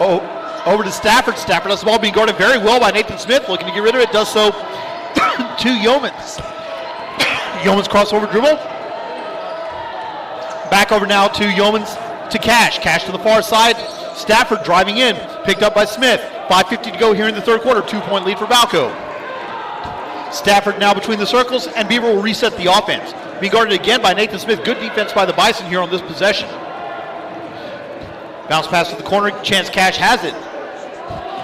Oh, over to Stafford. Stafford has the ball being guarded very well by Nathan Smith, looking to get rid of it, does so to Yeomans. Yeomans crossover dribble. Back over now to Yeomans to Cash. Cash to the far side. Stafford driving in, picked up by Smith. 5:50 to go here in the third quarter. 2-point lead for Balko. Stafford now between the circles, and Beaver will reset the offense. Being guarded again by Nathan Smith. Good defense by the Bison here on this possession. Bounce pass to the corner. Chance Cash has it.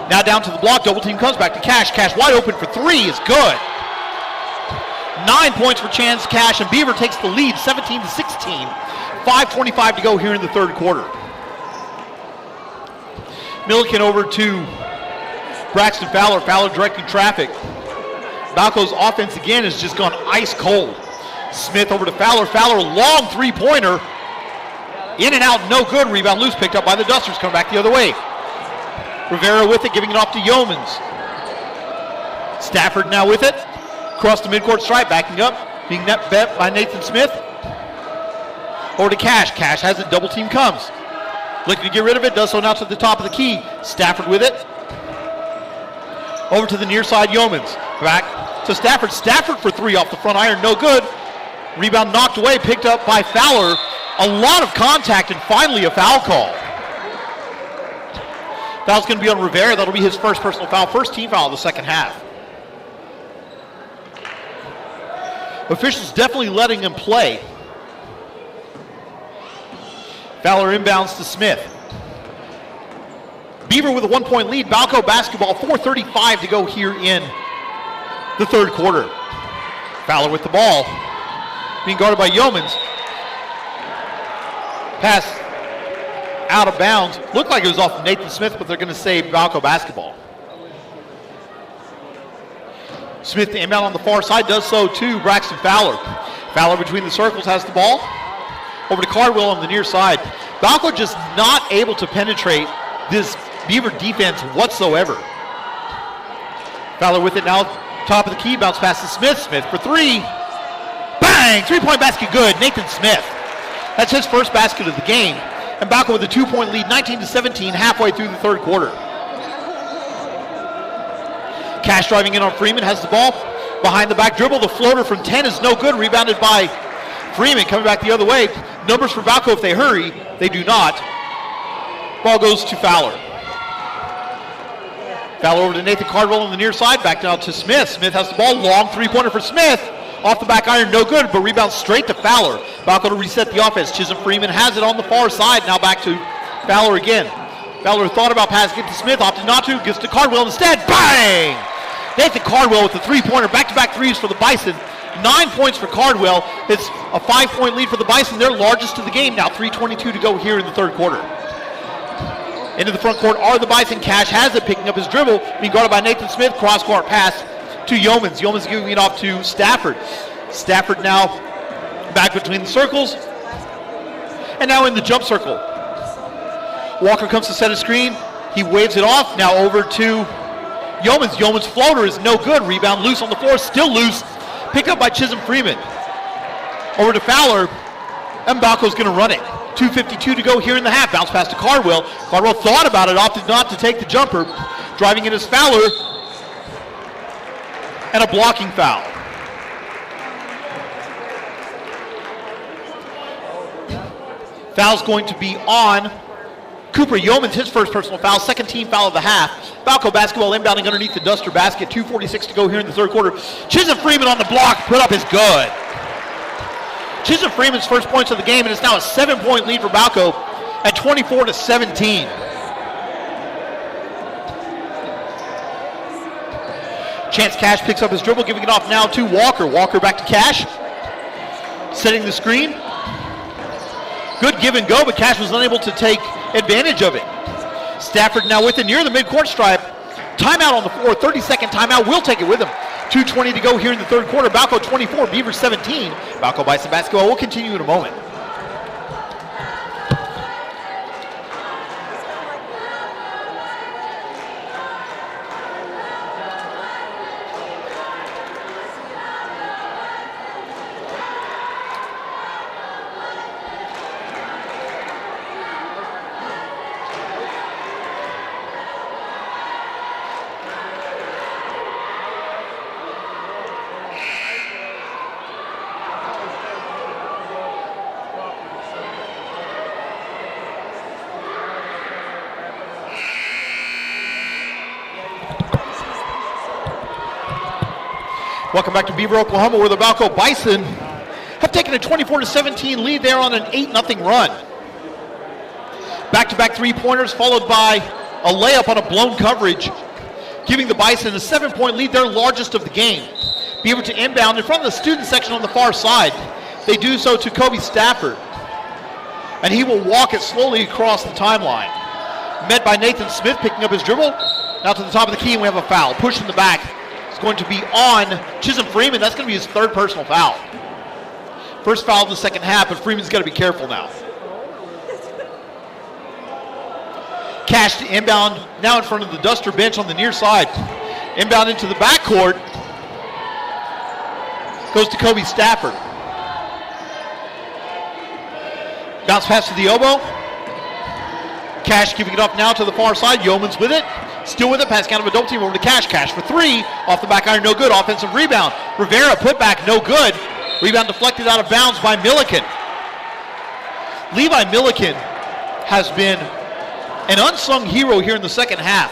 Now down to the block. Double team comes back to Cash. Cash wide open for three is good. 9 points for Chance Cash, and Beaver takes the lead 17-16. 5:25 to go here in the third quarter. Milliken over to Braxton Fowler. Fowler directing traffic. Balko's offense again has just gone ice cold. Smith over to Fowler. Fowler, long three-pointer. In and out, no good. Rebound loose, picked up by the Dusters. Coming back the other way. Rivera with it, giving it off to Yeomans. Stafford now with it. Across the midcourt stripe, backing up. Being net bet by Nathan Smith. Over to Cash. Cash has it, double team comes. Looking to get rid of it, does so now to the top of the key. Stafford with it. Over to the near side, Yeomans. Back to Stafford. Stafford for three off the front iron, no good. Rebound knocked away, picked up by Fowler. A lot of contact and finally a foul call. Foul's going to be on Rivera. That'll be his first personal foul, first team foul of the second half. Officials definitely letting him play. Fowler inbounds to Smith. Beaver with a 1-point lead. Balko basketball, 4:35 to go here in the third quarter. Fowler with the ball. Being guarded by Yeomans. Pass out of bounds. Looked like it was off Nathan Smith, but they're going to say Balko basketball. Smith inbound on the far side, does so to Braxton Fowler. Fowler between the circles has the ball. Over to Cardwell on the near side. Balko just not able to penetrate this Beaver defense whatsoever. Fowler with it now, top of the key, bounce pass to Smith. Smith for three. Bang! 3-point basket good. Nathan Smith. That's his first basket of the game. And Balko with a 2-point lead, 19-17, halfway through the third quarter. Cash driving in on Freeman, has the ball. Behind the back dribble, the floater from 10 is no good. Rebounded by Freeman, coming back the other way. Numbers for Balko if they hurry. They do not. Ball goes to Fowler. Foul over to Nathan Cardwell on the near side. Back down to Smith. Smith has the ball. Long three-pointer for Smith. Off the back iron, no good, but rebound straight to Fowler. Balko to reset the offense. Chisholm Freeman has it on the far side. Now back to Fowler again. Fowler thought about passing it to Smith. Opted not to. Gives to Cardwell instead. Bang! Nathan Cardwell with the three-pointer. Back-to-back threes for the Bison. 9 points for Cardwell. It's a 5-point lead for the Bison. Their largest of the game. Now 3:22 to go here in the third quarter. Into the front court are the Bison. Cash has it, picking up his dribble. Being guarded by Nathan Smith. Cross-court pass to Yeomans. Yeomans giving it off to Stafford. Stafford now back between the circles. And now in the jump circle. Walker comes to set a screen. He waves it off. Now over to Yeomans. Yeomans' floater is no good. Rebound loose on the floor. Still loose. Pick up by Chisholm Freeman. Over to Fowler. And Balko's going to run it. 2:52 to go here in the half. Bounce pass to Cardwell. Cardwell thought about it. Opted not to take the jumper. Driving it is Fowler. And a blocking foul. Foul's going to be on Cooper Yeomans, his first personal foul, second team foul of the half. Balko basketball inbounding underneath the Duster basket. 2:46 to go here in the third quarter. Chisholm Freeman on the block, put up is good. Chisholm Freeman's first points of the game, and it's now a 7-point lead for Balko at 24-17. Chance Cash picks up his dribble, giving it off now to Walker. Walker back to Cash, setting the screen. Good give and go, but Cash was unable to take advantage of it. Stafford now with it near the midcourt stripe. Timeout on the floor, 30-second timeout. We'll take it with him. 2:20 to go here in the third quarter. Balko 24, Beaver 17. Balko Bison basketball. We'll continue in a moment. Welcome back to Beaver, Oklahoma, where the Balko Bison have taken a 24-17 lead there on an 8-0 run. Back-to-back three-pointers followed by a layup on a blown coverage, giving the Bison a 7-point lead, their largest of the game. Beaver to inbound in front of the student section on the far side. They do so to Kobe Stafford, and he will walk it slowly across the timeline. Met by Nathan Smith picking up his dribble. Now to the top of the key, and we have a foul. Push in the back. Going to be on Chisholm Freeman. That's going to be his third personal foul. First foul of the second half, but Freeman's got to be careful now. Cash to inbound, now in front of the Duster bench on the near side. Inbound into the backcourt. Goes to Kobe Stafford. Bounce pass to the elbow. Cash giving it up now to the far side. Yeomans with it. Still with it, pass count of a double team over to Cash. Cash for three, off the back iron, no good. Offensive rebound. Rivera put back, no good. Rebound deflected out of bounds by Milliken. Levi Milliken has been an unsung hero here in the second half.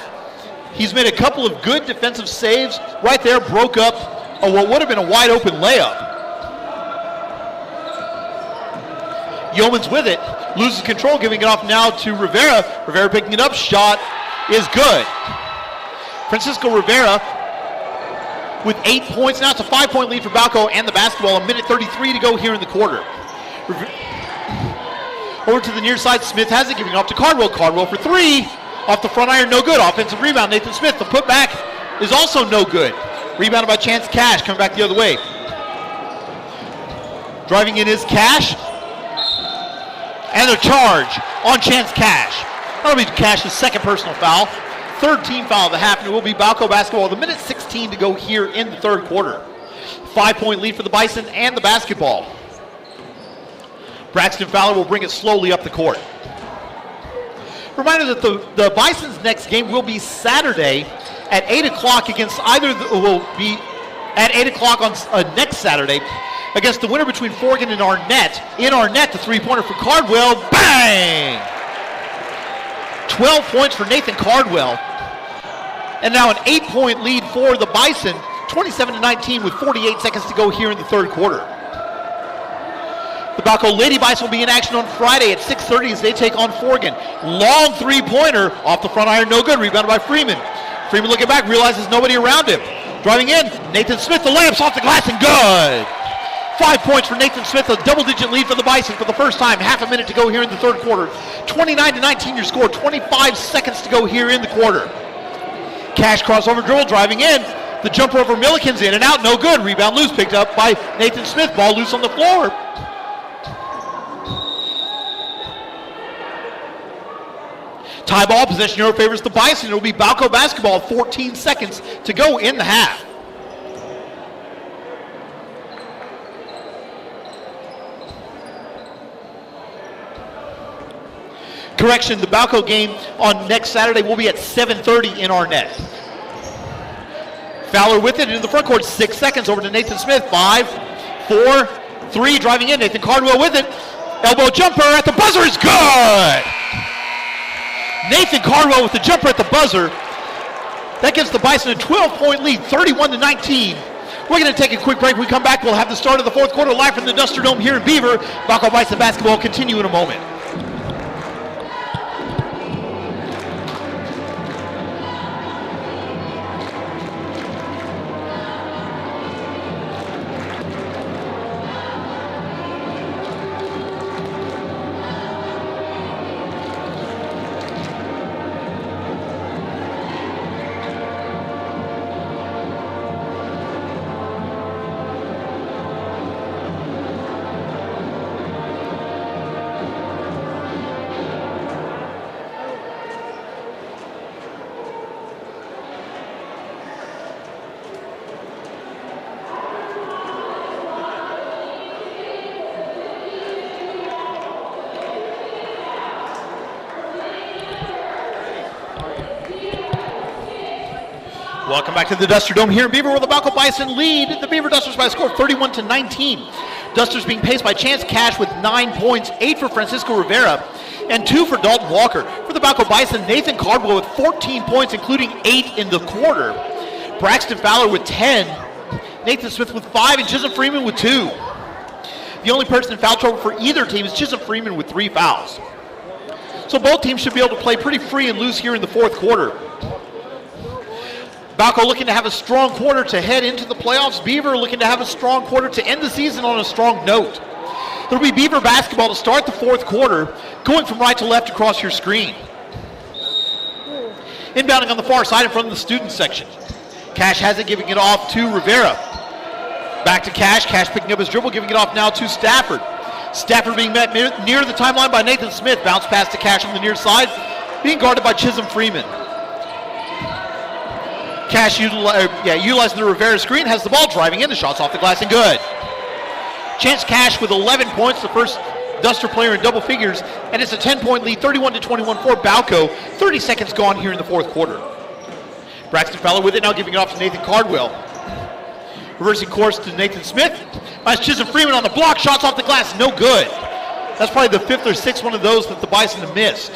He's made a couple of good defensive saves. Right there, broke up what would have been a wide open layup. Yeomans with it, loses control, giving it off now to Rivera. Rivera picking it up, shot is good. Francisco Rivera with 8 points. Now it's a 5-point lead for Balko and the basketball. 1:33 to go here in the quarter. Over to the near side, Smith has it, giving it off to Cardwell. Cardwell for three. Off the front iron, no good. Offensive rebound, Nathan Smith. The putback is also no good. Rebounded by Chance Cash, coming back the other way. Driving in is Cash. And a charge on Chance Cash. That'll be Cash's second personal foul. Third team foul of the half, and it will be Balko basketball with 1:16 to go here in the third quarter. 5-point lead for the Bison and the basketball. Braxton Fowler will bring it slowly up the court. Reminder that the Bison's next game will be Saturday at 8 o'clock against will be at 8 o'clock on next Saturday against the winner between Forgan and Arnett. In Arnett, the three-pointer for Cardwell. Bang! 12 points for Nathan Cardwell. And now an 8-point lead for the Bison, 27-19 with 48 seconds to go here in the third quarter. The Balko Lady Bison will be in action on Friday at 6:30 as they take on Forgan. Long three-pointer off the front iron, no good. Rebounded by Freeman. Freeman looking back, realizes nobody around him. Driving in, Nathan Smith, the layup's off the glass and good. 5 points for Nathan Smith, a double-digit lead for the Bison for the first time. Half a minute to go here in the third quarter. 29-19 your score, 25 seconds to go here in the quarter. Cash crossover dribble, driving in. The jumper over Milliken's in and out, no good. Rebound loose, picked up by Nathan Smith. Ball loose on the floor. Tie ball, possession arrow favors the Bison. It will be Balko basketball, 14 seconds to go in the half. Correction, the Balko game on next Saturday will be at 7:30 in Arnett. Fowler with it into the front court, 6 seconds over to Nathan Smith. 5, 4, 3, driving in. Nathan Cardwell with it. Elbow jumper at the buzzer is good. Nathan Cardwell with the jumper at the buzzer. That gives the Bison a 12-point lead, 31-19. We're going to take a quick break. When we come back, we'll have the start of the fourth quarter live from the Duster Dome here in Beaver. Balko Bison basketball will continue in a moment. Welcome back to the Duster Dome here in Beaver, where the Balko Bison lead the Beaver Dusters by a score of 31-19. Dusters being paced by Chance Cash with 9 points, 8 for Francisco Rivera, and 2 for Dalton Walker. For the Balko Bison, Nathan Cardwell with 14 points, including 8 in the quarter. Braxton Fowler with 10, Nathan Smith with 5, and Chisholm Freeman with 2. The only person in foul trouble for either team is Chisholm Freeman with 3 fouls. So both teams should be able to play pretty free and loose here in the fourth quarter. Balko looking to have a strong quarter to head into the playoffs. Beaver looking to have a strong quarter to end the season on a strong note. It'll be Beaver basketball to start the fourth quarter, going from right to left across your screen. Inbounding on the far side in front of the student section. Cash has it, giving it off to Rivera. Back to Cash. Cash picking up his dribble, giving it off now to Stafford. Stafford being met near the timeline by Nathan Smith. Bounce pass to Cash on the near side, being guarded by Chisholm Freeman. Cash utilizing the Rivera screen, has the ball, driving in, the shots off the glass and good. Chance Cash with 11 points, the first Duster player in double figures, and it's a 10-point lead, 31-21 for Balko. 30 seconds gone here in the fourth quarter. Braxton Fowler with it now, giving it off to Nathan Cardwell. Reversing course to Nathan Smith. That's Chisholm Freeman on the block, shots off the glass, no good. That's probably the 5th or 6th one of those that the Bison have missed.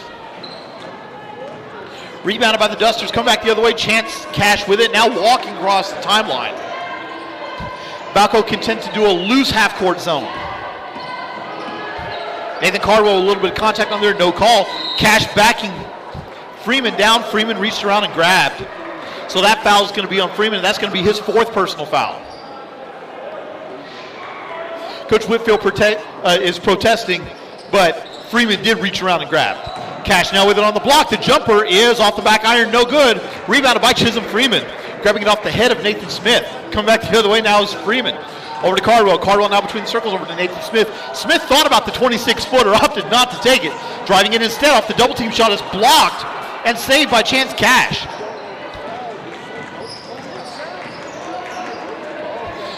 Rebounded by the Dusters, come back the other way. Chance Cash with it, now walking across the timeline. Balko content to do a loose half-court zone. Nathan Cardwell with a little bit of contact on there, no call. Cash backing Freeman down. Freeman reached around and grabbed. So that foul is going to be on Freeman, and that's going to be his 4th personal foul. Coach Whitfield is protesting, but Freeman did reach around and grab. Cash now with it on the block. The jumper is off the back iron, no good. Rebounded by Chisholm Freeman. Grabbing it off the head of Nathan Smith. Coming back the other way now is Freeman. Over to Cardwell. Cardwell now between the circles over to Nathan Smith. Smith thought about the 26-footer, opted not to take it. Driving in instead off the double team shot is blocked and saved by Chance Cash.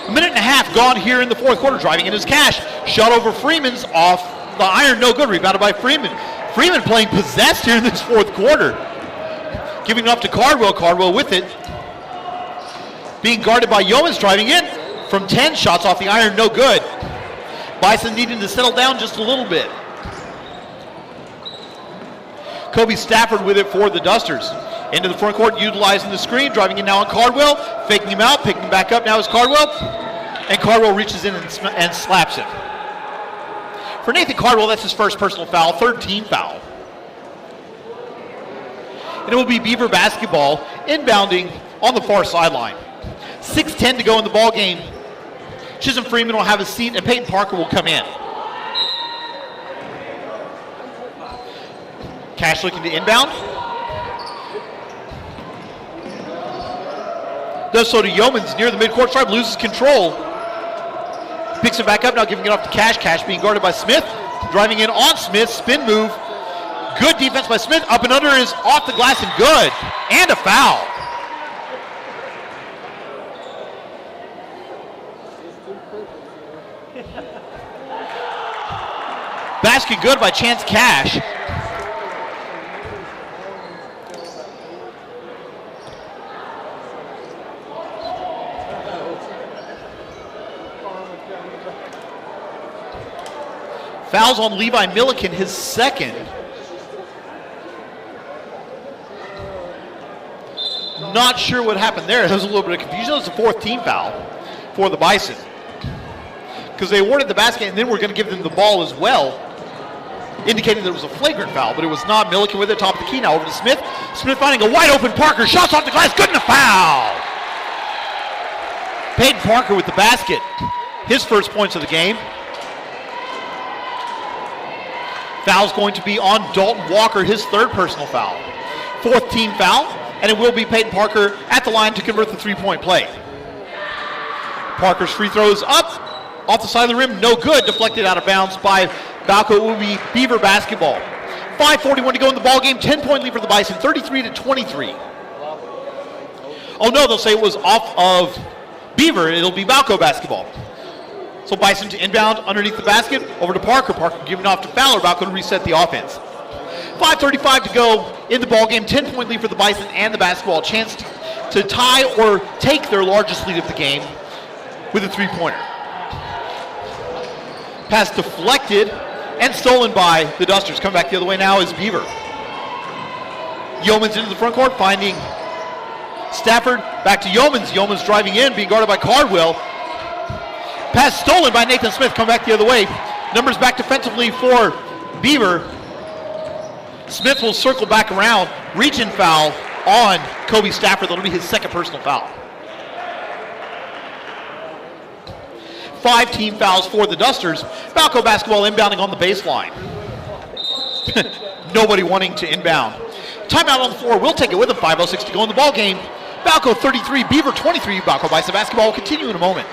A minute and a half gone here in the fourth quarter. Driving in is Cash. Shot over Freeman's off the iron, no good. Rebounded by Freeman. Freeman playing possessed here in this fourth quarter. Giving it up to Cardwell. Cardwell with it. Being guarded by Yeomans, driving in from 10. Shots off the iron, no good. Bison needing to settle down just a little bit. Kobe Stafford with it for the Dusters. Into the front court, utilizing the screen, driving in now on Cardwell, faking him out, picking him back up now is Cardwell, and Cardwell reaches in and slaps him. For Nathan Cardwell, that's his first personal foul, third team foul. And it will be Beaver basketball inbounding on the far sideline. 6:10 to go in the ball game. Chisholm Freeman will have a seat, and Peyton Parker will come in. Cash looking to inbound. Does so to Yeomans near the midcourt stripe, loses control. Picks it back up now, giving it off to Cash. Cash being guarded by Smith. Driving in on Smith, spin move. Good defense by Smith. Up and under is off the glass and good. And a foul. Basket good by Chance Cash. Fouls on Levi Milliken, his second. Not sure what happened there. There was a little bit of confusion. It was the fourth team foul for the Bison. Because they awarded the basket and then we're going to give them the ball as well, indicating that it was a flagrant foul, but it was not. Milliken with it, top of the key now over to Smith. Smith finding a wide open Parker. Shots off the glass, good and a foul. Peyton Parker with the basket. His first points of the game. Foul's going to be on Dalton Walker, his third personal foul. Fourth team foul, and it will be Peyton Parker at the line to convert the three-point play. Parker's free throws up, off the side of the rim, no good, deflected out of bounds by Balko. It will be Beaver basketball. 5:41 to go in the ballgame, 10-point lead for the Bison, 33-23. Oh no, they'll say it was off of Beaver, it'll be Balko basketball. So Bison to inbound underneath the basket, over to Parker. Parker giving off to Fowler, Balko to reset the offense. 5:35 to go in the ballgame, 10-point lead for the Bison and the basketball. A chance to tie or take their largest lead of the game with a three-pointer. Pass deflected and stolen by the Dusters. Come back the other way now is Beaver. Yeomans into the front court, finding Stafford. Back to Yeomans. Yeomans driving in, being guarded by Cardwell. Pass stolen by Nathan Smith. Come back the other way. Numbers back defensively for Beaver. Smith will circle back around. Reach and foul on Kobe Stafford. That'll be his second personal foul. 5 team fouls for the Dusters. Balko basketball inbounding on the baseline. Nobody wanting to inbound. Timeout on the floor. We'll take it with them. 5:06 to go in the ball game. Balko 33, Beaver 23. Balko Bison basketball will continue in a moment.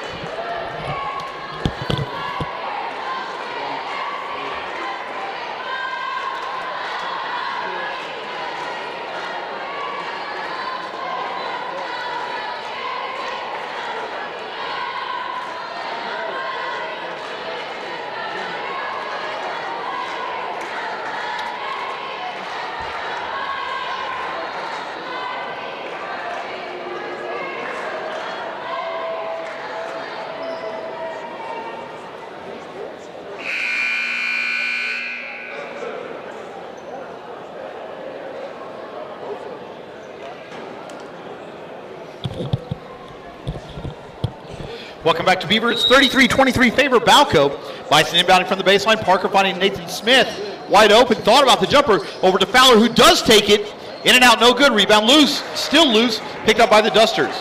Welcome back to Beaver. It's 33-23 favor Balko. Bison inbounding from the baseline. Parker finding Nathan Smith wide open. Thought about the jumper. Over to Fowler, who does take it. In and out, no good. Rebound loose. Still loose. Picked up by the Dusters.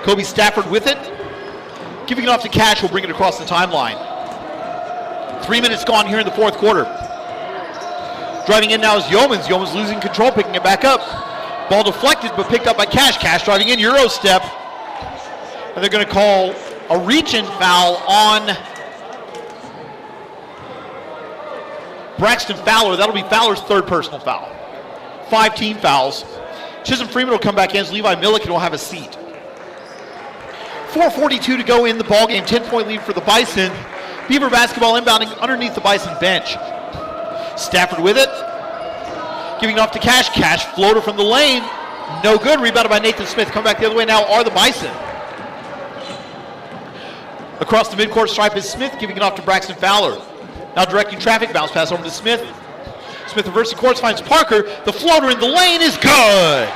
Kobe Stafford with it. Giving it off to Cash. Will bring it across the timeline. 3 minutes gone here in the fourth quarter. Driving in now is Yeomans. Yeomans losing control, picking it back up. Ball deflected, but picked up by Cash. Cash driving in, Euro step. And they're going to call a reach-in foul on Braxton Fowler. That'll be Fowler's third personal foul. 5 team fouls. Chisholm Freeman will come back in as Levi Milliken will have a seat. 4:42 to go in the ballgame. 10-point lead for the Bison. Beaver basketball inbounding underneath the Bison bench. Stafford with it. Giving it off to Cash. Cash floater from the lane. No good. Rebounded by Nathan Smith. Come back the other way now are the Bison. Across the midcourt stripe is Smith, giving it off to Braxton Fowler. Now directing traffic, bounce pass over to Smith. Smith reversing course, finds Parker. The floater in the lane is good.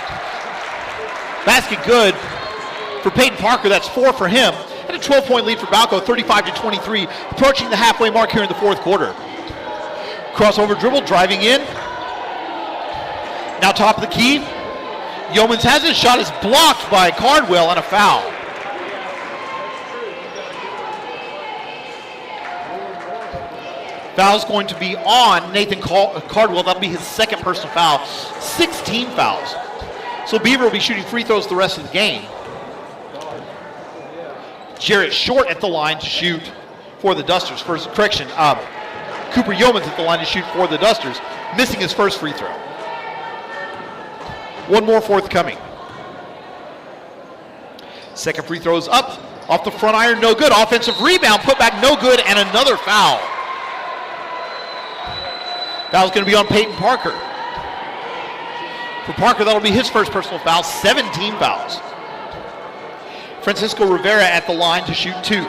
Basket good for Peyton Parker. That's 4 for him. And a 12-point lead for Balko, 35-23, approaching the halfway mark here in the fourth quarter. Crossover dribble, driving in. Now top of the key. Yeomans has his shot, is blocked by Cardwell, and a foul. Foul's going to be on Nathan Cardwell. That'll be his second personal foul. 16 fouls. So Beaver will be shooting free throws the rest of the game. Jarrett Short at the line to shoot for the Dusters. First correction, Cooper Yeomans at the line to shoot for the Dusters, missing his first free throw. One more forthcoming. Second free throw is up, off the front iron, no good. Offensive rebound, put back, no good, and another foul. Foul's going to be on Peyton Parker. For Parker, that'll be his first personal foul, 17 fouls. Francisco Rivera at the line to shoot 2.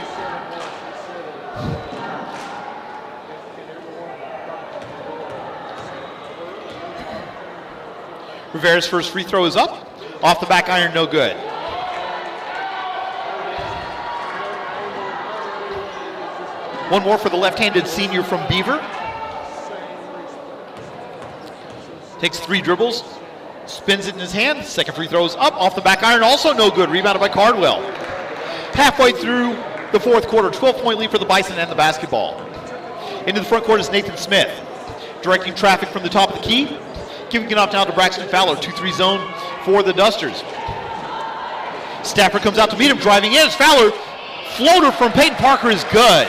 Rivera's first free throw is up. Off the back iron, no good. One more for the left-handed senior from Beaver. Takes 3 dribbles, spins it in his hand. Second free throw is up. Off the back iron, also no good. Rebounded by Cardwell. Halfway through the fourth quarter, 12-point lead for the Bison and the basketball. Into the front court is Nathan Smith, directing traffic from the top of the key. Giving it off now to Braxton Fowler, 2-3 zone for the Dusters. Stafford comes out to meet him, driving in. It's Fowler. Floater from Peyton Parker is good.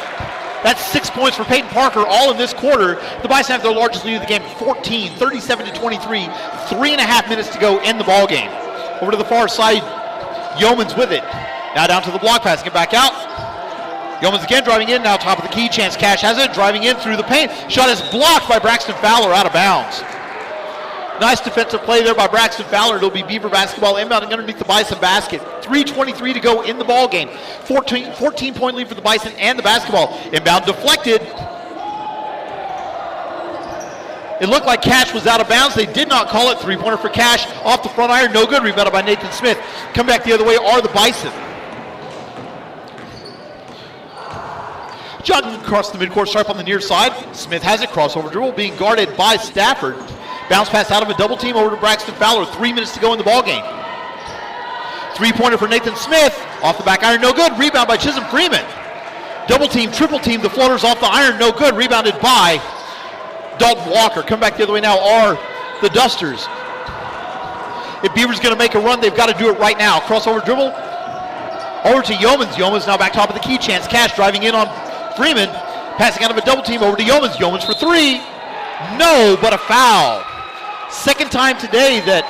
That's 6 points for Peyton Parker, all in this quarter. The Bison have their largest lead of the game, 14, 37-23, 3.5 minutes to go in the ball game. Over to the far side, Yeomans with it. Now down to the block pass, get back out. Yeomans again driving in, now top of the key. Chance Cash has it, driving in through the paint. Shot is blocked by Braxton Fowler, out of bounds. Nice defensive play there by Braxton Fowler. It'll be Beaver basketball inbounding underneath the Bison basket. 3:23 to go in the ball game. 14-point lead for the Bison and the basketball. Inbound deflected. It looked like Cash was out of bounds. They did not call it. 3-pointer for Cash. Off the front iron, no good. Rebounded by Nathan Smith. Come back the other way are the Bison. Jogging across the midcourt, sharp on the near side. Smith has it. Crossover dribble being guarded by Stafford. Bounce pass out of a double team over to Braxton Fowler. 3 minutes to go in the ball game. 3-pointer for Nathan Smith. Off the back iron, no good. Rebound by Chisholm Freeman. Double team, triple team. The floater's off the iron, no good. Rebounded by Dalton Walker. Come back the other way now are the Dusters. If Beaver's going to make a run, they've got to do it right now. Crossover dribble over to Yeomans. Yeomans now back top of the key. Chance Cash driving in on Freeman. Passing out of a double team over to Yeomans. Yeomans for 3. No, but a foul. Second time today that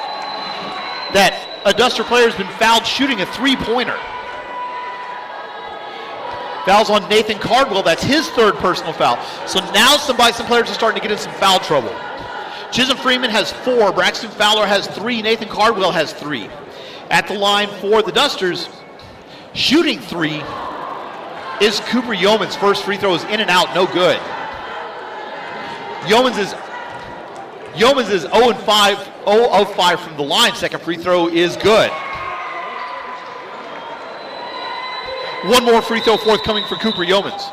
a Duster player has been fouled shooting a 3-pointer. Foul's on Nathan Cardwell. That's his third personal foul. So now some Bison players are starting to get in some foul trouble. Chisholm Freeman has 4. Braxton Fowler has 3. Nathan Cardwell has 3. At the line for the Dusters, shooting 3 is Cooper Yeomans. First free throw is in and out, no good. Yeomans is 0 of 5 from the line. Second free throw is good. One more free throw forthcoming for Cooper Yeomans.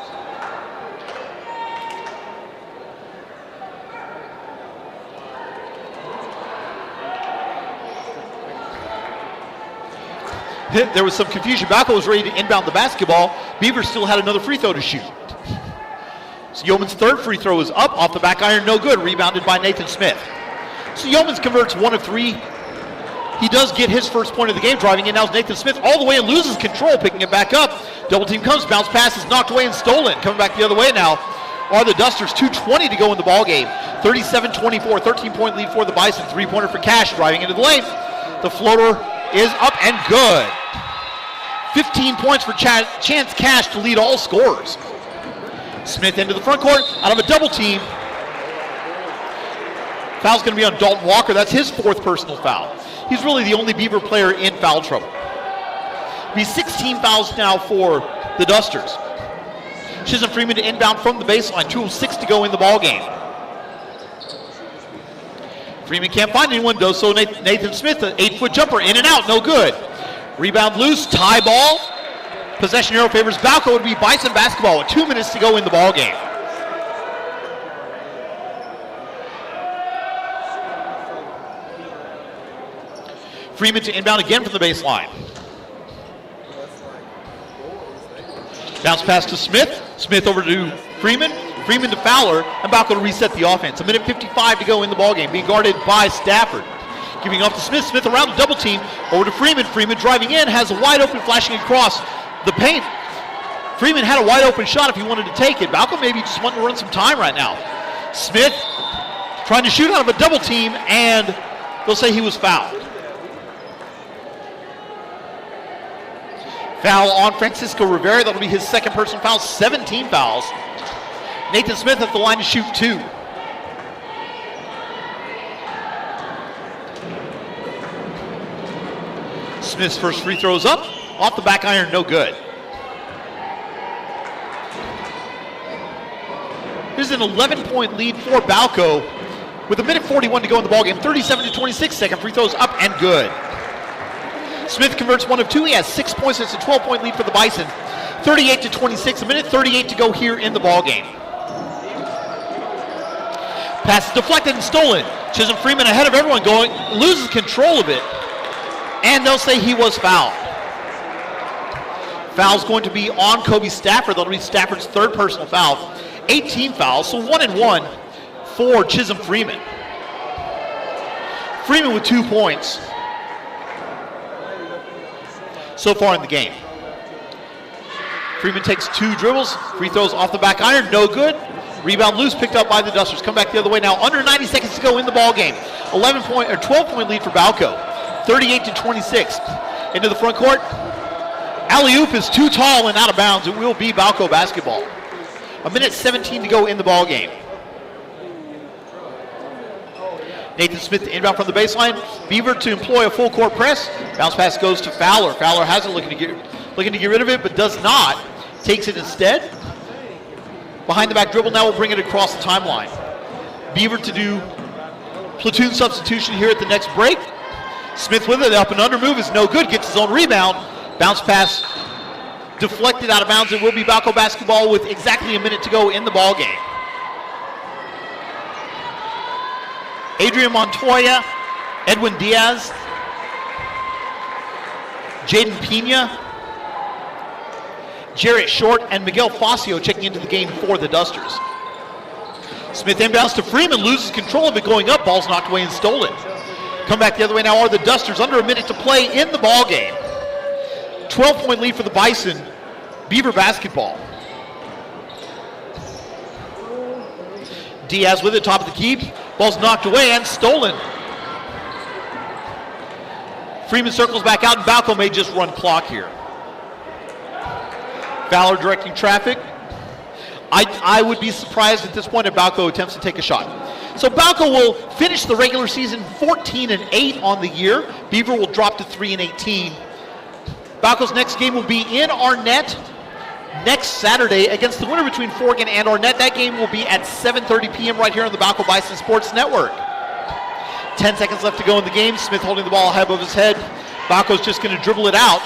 There was some confusion. Balko was ready to inbound the basketball. Beaver still had another free throw to shoot. So Yeomans' third free throw is up, off the back iron, no good. Rebounded by Nathan Smith. So Yeomans converts 1 of 3. He does get his first point of the game. Driving in now is Nathan Smith all the way and loses control, picking it back up. Double team comes, bounce pass is knocked away and stolen. Coming back the other way now are the Dusters. 2:20 to go in the ball game. 37-24, 13-point lead for the Bison. 3-pointer for Cash, driving into the lane. The floater is up and good. 15 points for Chance Cash to lead all scorers. Smith into the front court, out of a double team. Foul's going to be on Dalton Walker. That's his 4th personal foul. He's really the only Beaver player in foul trouble. It'll be 16 fouls now for the Dusters. Chisholm Freeman to inbound from the baseline. 2:06 to go in the ball game. Freeman can't find anyone, does so Nathan Smith, an 8-foot jumper, in and out, no good. Rebound loose, tie ball. Possession arrow favors Balko. Would be Bison basketball with 2 minutes to go in the ball game. Freeman to inbound again from the baseline. Bounce pass to Smith. Smith over to Freeman. Freeman to Fowler, and Balko to reset the offense. 1:55 to go in the ballgame, being guarded by Stafford. Giving off to Smith. Smith around the double team. Over to Freeman. Freeman driving in, has a wide open flashing across the paint. Freeman had a wide open shot if he wanted to take it. Balko maybe just wanting to run some time right now. Smith trying to shoot out of a double team, and they'll say he was fouled. Foul on Francisco Rivera. That'll be his second personal foul. 17 fouls. Nathan Smith at the line to shoot 2. Smith's first free throw is up. Off the back iron, no good. Here's an 11-point lead for Balko with 1:41 to go in the ballgame. 37-26. Second free throws up and good. Smith converts 1 of 2. He has 6 points. It's a 12-point lead for the Bison. 38-26. 1:38 to go here in the ballgame. Pass is deflected and stolen. Chisholm Freeman ahead of everyone going, loses control of it. And they'll say he was fouled. Foul's going to be on Kobe Stafford. That'll be Stafford's third personal foul. 18 fouls, so 1 and 1 for Chisholm Freeman. Freeman with 2 points so far in the game. Freeman takes 2 dribbles. Free throws off the back iron, no good. Rebound loose, picked up by the Dusters. Come back the other way now. Under 90 seconds to go in the ball game. 12-point lead for Balko. 38-26. Into the front court. Alley-oop is too tall and out of bounds. It will be Balko basketball. 1:17 to go in the ball game. Nathan Smith to inbound from the baseline. Beaver to employ a full court press. Bounce pass goes to Fowler. Fowler has it, looking to get rid of it, but does not. Takes it instead. Behind the back dribble now will bring it across the timeline. Beaver to do platoon substitution here at the next break. Smith with it, up and under move is no good. Gets his own rebound. Bounce pass deflected out of bounds. It will be Balko basketball with exactly a minute to go in the ball game. Adrian Montoya, Edwin Diaz, Jaden Pena, Jarrett Short, and Miguel Facio checking into the game for the Dusters. Smith inbounds to Freeman, loses control of it going up. Ball's knocked away and stolen. Come back the other way now are the Dusters. Under a minute to play in the ball game. 12-point lead for the Bison. Beaver basketball. Diaz with it, top of the key. Ball's knocked away and stolen. Freeman circles back out, and Balko may just run clock here. Fowler directing traffic. I would be surprised at this point if Balko attempts to take a shot. So Balko will finish the regular season 14-8 on the year. Beaver will drop to 3-18. Balko's next game will be in Arnett next Saturday against the winner between Forgan and Arnett. That game will be at 7:30 p.m. right here on the Balko Bison Sports Network. 10 seconds left to go in the game. Smith holding the ball high above his head. Balko's just going to dribble it out.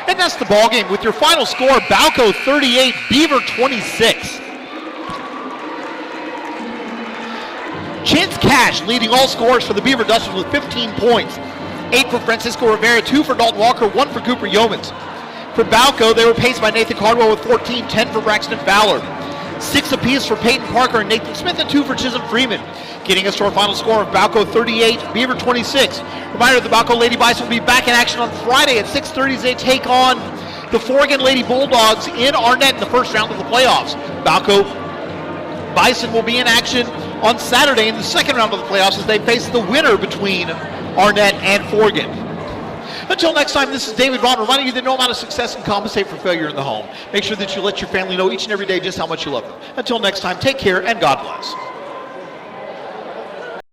And that's the ball game with your final score, Balko 38, Beaver 26. Chance Cash leading all scorers for the Beaver Dusters with 15 points. 8 for Francisco Rivera, 2 for Dalton Walker, 1 for Cooper Yeomans. For Balko, they were paced by Nathan Cardwell with 14, 10 for Braxton Fowler. 6 apiece for Peyton Parker and Nathan Smith, and 2 for Chisholm Freeman. Getting us to our final score of Balko 38, Beaver 26. Reminder, the Balko Lady Bison will be back in action on Friday at 6:30 as they take on the Forgan Lady Bulldogs in Arnett in the first round of the playoffs. Balko Bison will be in action on Saturday in the second round of the playoffs as they face the winner between Arnett and Forgan. Until next time, this is David Vaughn reminding you that no amount of success can compensate for failure in the home. Make sure that you let your family know each and every day just how much you love them. Until next time, take care and God bless.